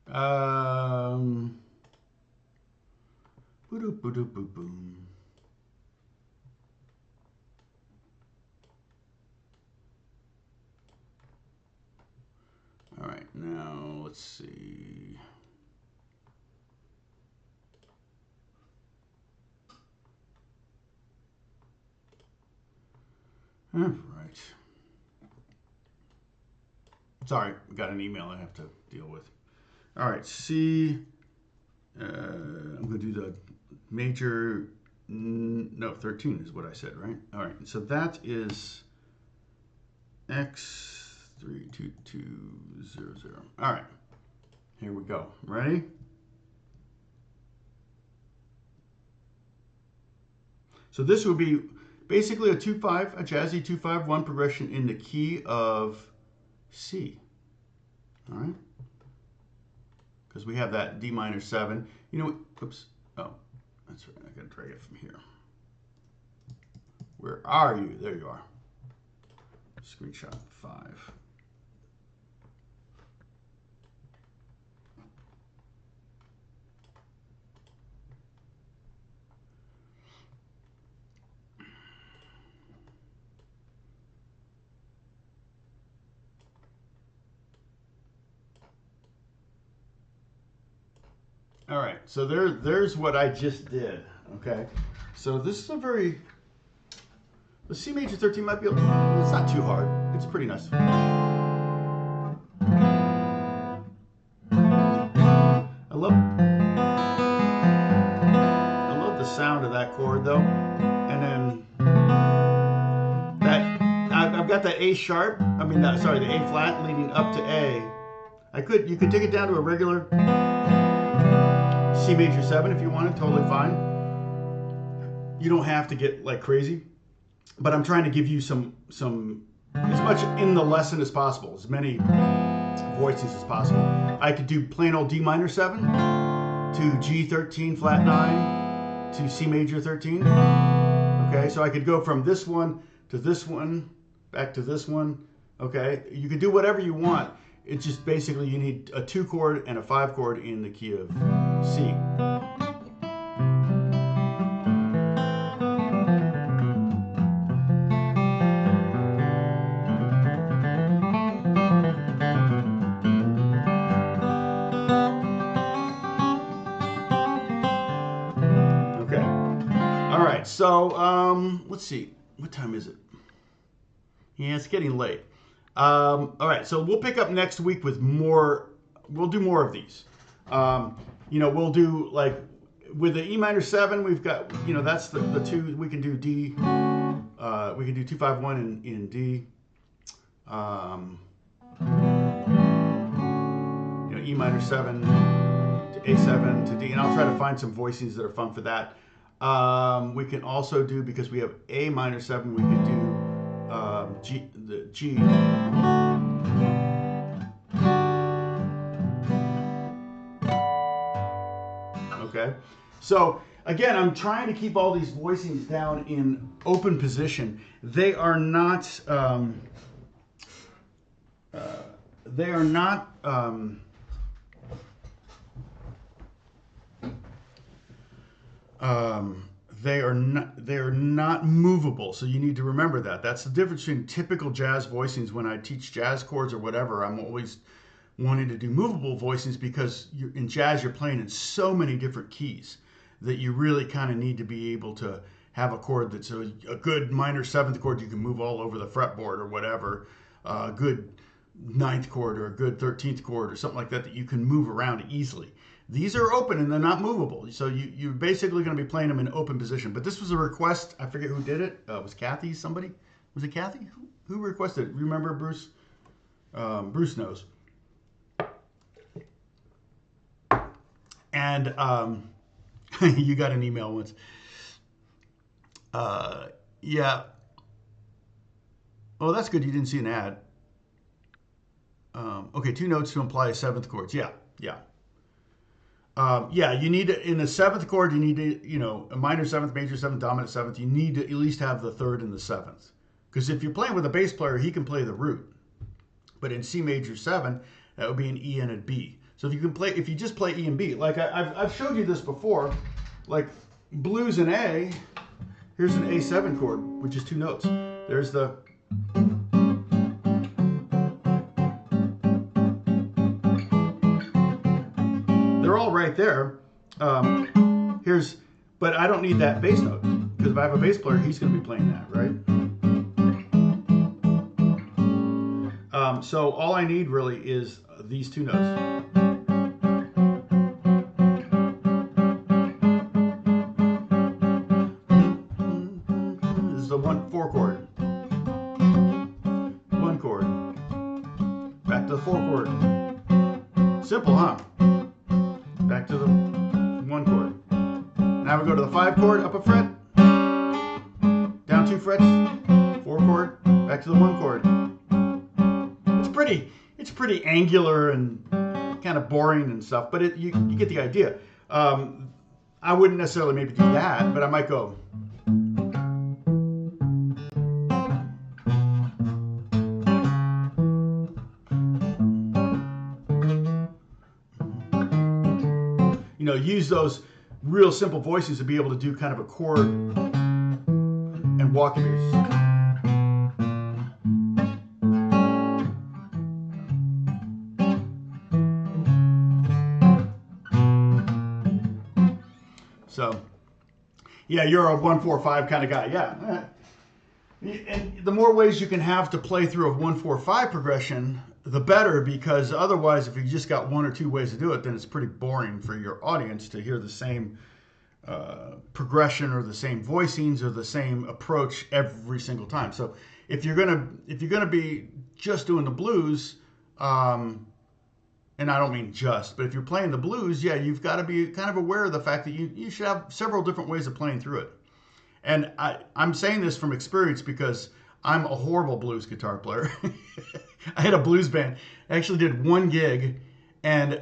Boom. All right, now let's see. All right. Sorry, got an email I have to deal with. All right, C. I'm going to do the major. No, 13 is what I said, right? All right, so that is X32200. All right, here we go. Ready? So this would be basically a 2/5, a jazzy 2/5/1 progression in the key of C. All right, because we have that D minor 7. You know, oops. Oh, that's right. I gotta drag it from here. Where are you? There you are. Screenshot 5. All right, so there's what I just did, okay? So this is the C major 13 might be, it's not too hard. It's pretty nice. I love the sound of that chord though. And then I've got the A sharp, the A flat leading up to A. You could take it down to a regular C major 7 if you wanted, totally fine. You don't have to get like crazy, but I'm trying to give you some as much in the lesson as possible, as many voicings as possible. I could do plain old D minor 7 to G13 flat 9 to C major 13. Okay, so I could go from this one to this one, back to this one. Okay, you could do whatever you want. It's just basically you need a 2 chord and a 5 chord in the key of C. Okay. All right. So let's see. What time is it? Yeah, it's getting late. All right, so we'll pick up next week with more. We'll do more of these. We'll do like with the E minor 7. We've got, that's the two. We can do D. We can do 2-5-1 in D. E minor 7 to A7 to D, and I'll try to find some voicings that are fun for that. We can also do, because we have A minor 7, we can do the G. Okay, so again, I'm trying to keep all these voicings down in open position. They are not. They are not. They are not movable, so you need to remember that. That's the difference between typical jazz voicings. When I teach jazz chords or whatever, I'm always wanting to do movable voicings, because in jazz you're playing in so many different keys that you really kind of need to be able to have a chord that's a good minor 7th chord you can move all over the fretboard or whatever, a good 9th chord or a good 13th chord or something like that you can move around easily. These are open and they're not movable. So you're basically going to be playing them in open position. But this was a request. I forget who did it. Was Kathy somebody? Was it Kathy? Who requested it? Remember Bruce? Bruce knows. And you got an email once. Yeah. Oh, that's good. You didn't see an ad. Okay, 2 notes to imply 7th chords. Yeah. You need to, in the 7th chord, you need to, a minor 7th, major 7th, dominant 7th, you need to at least have the 3rd and the 7th. Because if you're playing with a bass player, he can play the root. But in C major 7, that would be an E and a B. So if you just play E and B, like I've showed you this before, like blues in A, here's an A7 chord, which is 2 notes. There's the... They're all right there. But I don't need that bass note, because if I have a bass player, he's going to be playing that, right? So all I need really is these 2 notes. This is the 1-4 chord. 1 chord. Back to the 4 chord. Simple, huh? Back to the 1 chord. Now we go to the 5 chord, up a fret, down 2 frets, 4 chord, back to the 1 chord. It's pretty angular and kind of boring and stuff, but you get the idea. I wouldn't necessarily maybe do that, but I might go. Use those real simple voices to be able to do kind of a chord and walking bass. So, yeah, you're a 1-4-5 kind of guy. Yeah. And the more ways you can have to play through a 1-4-5 progression, the better, because otherwise, if you just got 1 or 2 ways to do it, then it's pretty boring for your audience to hear the same progression or the same voicings or the same approach every single time. So if you're gonna be just doing the blues, and I don't mean just, but if you're playing the blues, yeah, you've got to be kind of aware of the fact that you should have several different ways of playing through it. And I'm saying this from experience, because I'm a horrible blues guitar player. I had a blues band. I actually did one gig, and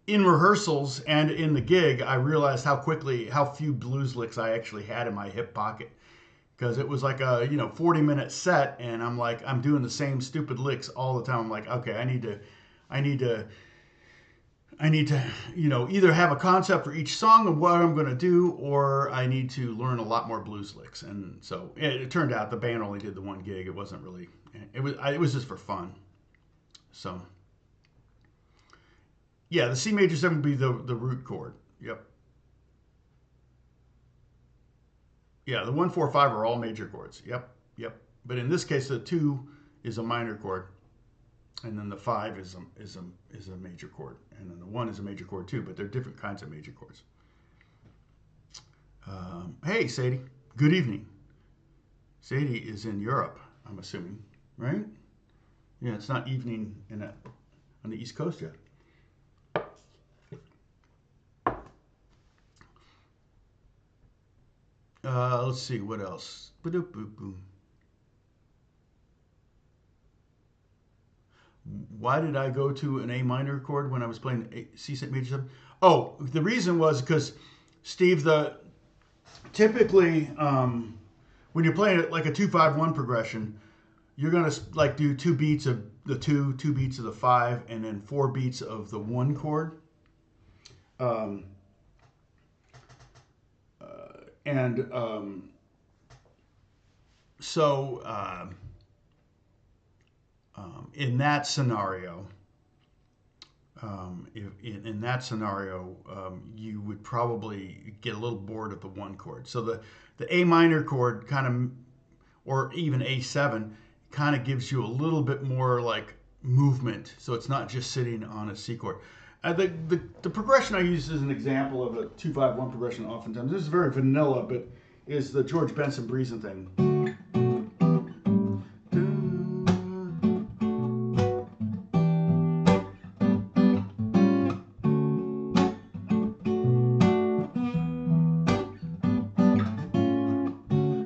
in rehearsals and in the gig, I realized how few blues licks I actually had in my hip pocket. Because it was like a 40-minute set, and I'm doing the same stupid licks all the time. I'm like, okay, I need to either have a concept for each song of what I'm going to do, or I need to learn a lot more blues licks. And so it turned out the band only did the one gig. It wasn't really, it was just for fun. So yeah, the C major 7 would be the root chord. Yep. Yeah, the 1, 4, 5 are all major chords. Yep, yep. But in this case, the 2 is a minor chord, and then the 5 is a major chord, and then the 1 is a major chord too. But they're different kinds of major chords. Hey, Sadie. Good evening. Sadie is in Europe, I'm assuming, right? Yeah, it's not evening on the East Coast yet. Let's see, what else? Why did I go to an A minor chord when I was playing C major 7? Oh, the reason was because, Steve, typically when you're playing it like a 2-5-1 progression, you're gonna like do 2 beats of the 2, 2 beats of the 5, and then 4 beats of the 1 chord. And so in that scenario, in that scenario, you would probably get a little bored of the 1 chord. So the A minor chord kind of, or even A7, kind of gives you a little bit more like movement. So it's not just sitting on a C chord. The progression I use as an example of a 2-5-1 progression oftentimes, this is very vanilla, but is the George Benson Breezin' thing.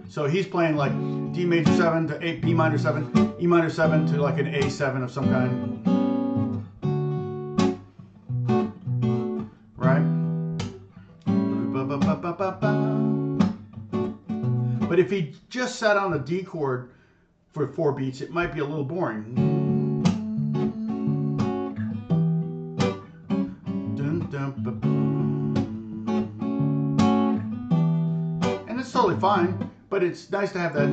So he's playing like D major 7 to B minor 7, E minor 7 to like an A7 of some kind. Right? But if he just sat on the D chord for 4 beats, it might be a little boring. And it's totally fine, but it's nice to have that.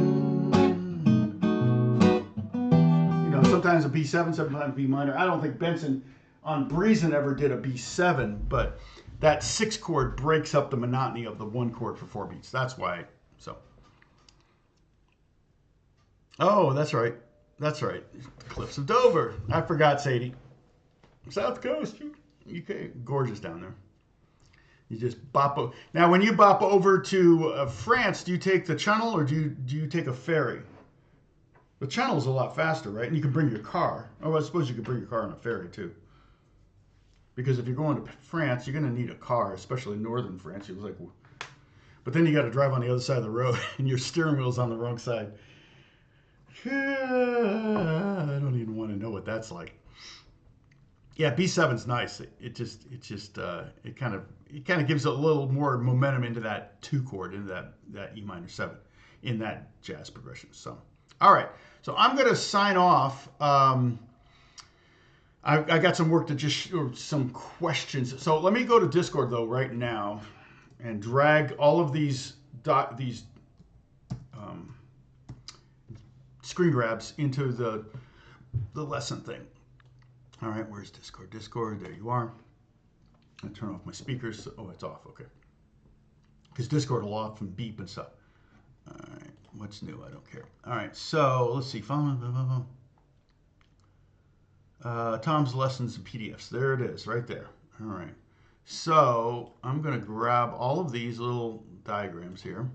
Sometimes a B7, sometimes B minor. I don't think Benson on Breezin' ever did a B7, but that 6 chord breaks up the monotony of the 1 chord for 4 beats. That's why. So. Oh, that's right. That's right. The Cliffs of Dover. I forgot, Sadie. South Coast, UK, gorgeous down there. You just bop. Now, when you bop over to France, do you take the Channel or do you take a ferry? The Channel is a lot faster, right? And you can bring your car. Oh, I suppose you could bring your car on a ferry too. Because if you're going to France, you're going to need a car, especially northern France. It was like, but then you got to drive on the other side of the road, and your steering wheel's on the wrong side. I don't even want to know what that's like. Yeah, B7's nice. It kind of gives a little more momentum into that 2 chord, into that E minor 7, in that jazz progression. So, all right. So I'm going to sign off. I got some work or some questions. So let me go to Discord though right now, and drag all of these screen grabs into the lesson thing. All right, where's Discord? Discord, there you are. I turn off my speakers. Oh, it's off. Okay. Because Discord will often beep and stuff. All right, what's new? I don't care. All right, so let's see. Tom's lessons and PDFs. There it is, right there. All right. So I'm going to grab all of these little diagrams here,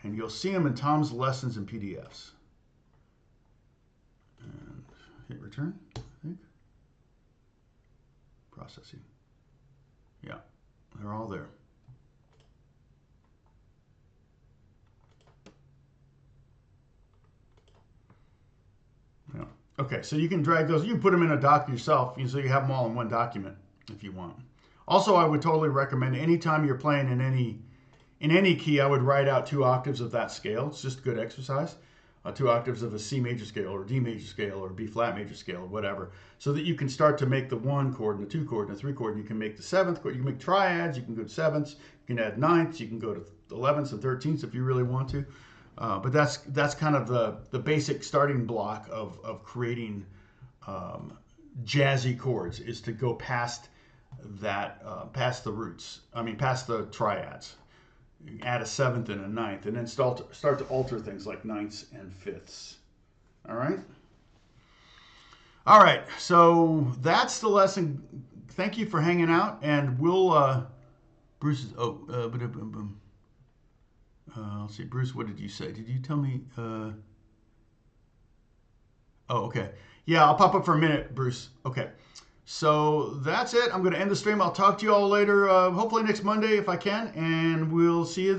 and you'll see them in Tom's lessons and PDFs. And hit return, I think. Processing. Yeah, they're all there. Okay, so you can drag those. You can put them in a doc yourself, so you have them all in one document if you want. Also, I would totally recommend anytime you're playing in any key, I would write out 2 octaves of that scale. It's just good exercise. 2 octaves of a C major scale or D major scale or B flat major scale or whatever, so that you can start to make the 1 chord and the 2 chord and the 3 chord. And you can make the 7th chord. You can make triads. You can go to 7ths. You can add 9ths. You can go to 11ths and 13ths if you really want to. But that's kind of the basic starting block of creating jazzy chords, is to go past that, past the roots. I mean, past the triads. Add a 7th and a 9th, and then start to alter things like 9ths and 5ths. All right. All right. So that's the lesson. Thank you for hanging out, and we'll Bruce. Let's see, Bruce. What did you say? Did you tell me? Oh, okay. Yeah, I'll pop up for a minute, Bruce. Okay. So that's it. I'm going to end the stream. I'll talk to you all later, hopefully next Monday if I can, and we'll see you then.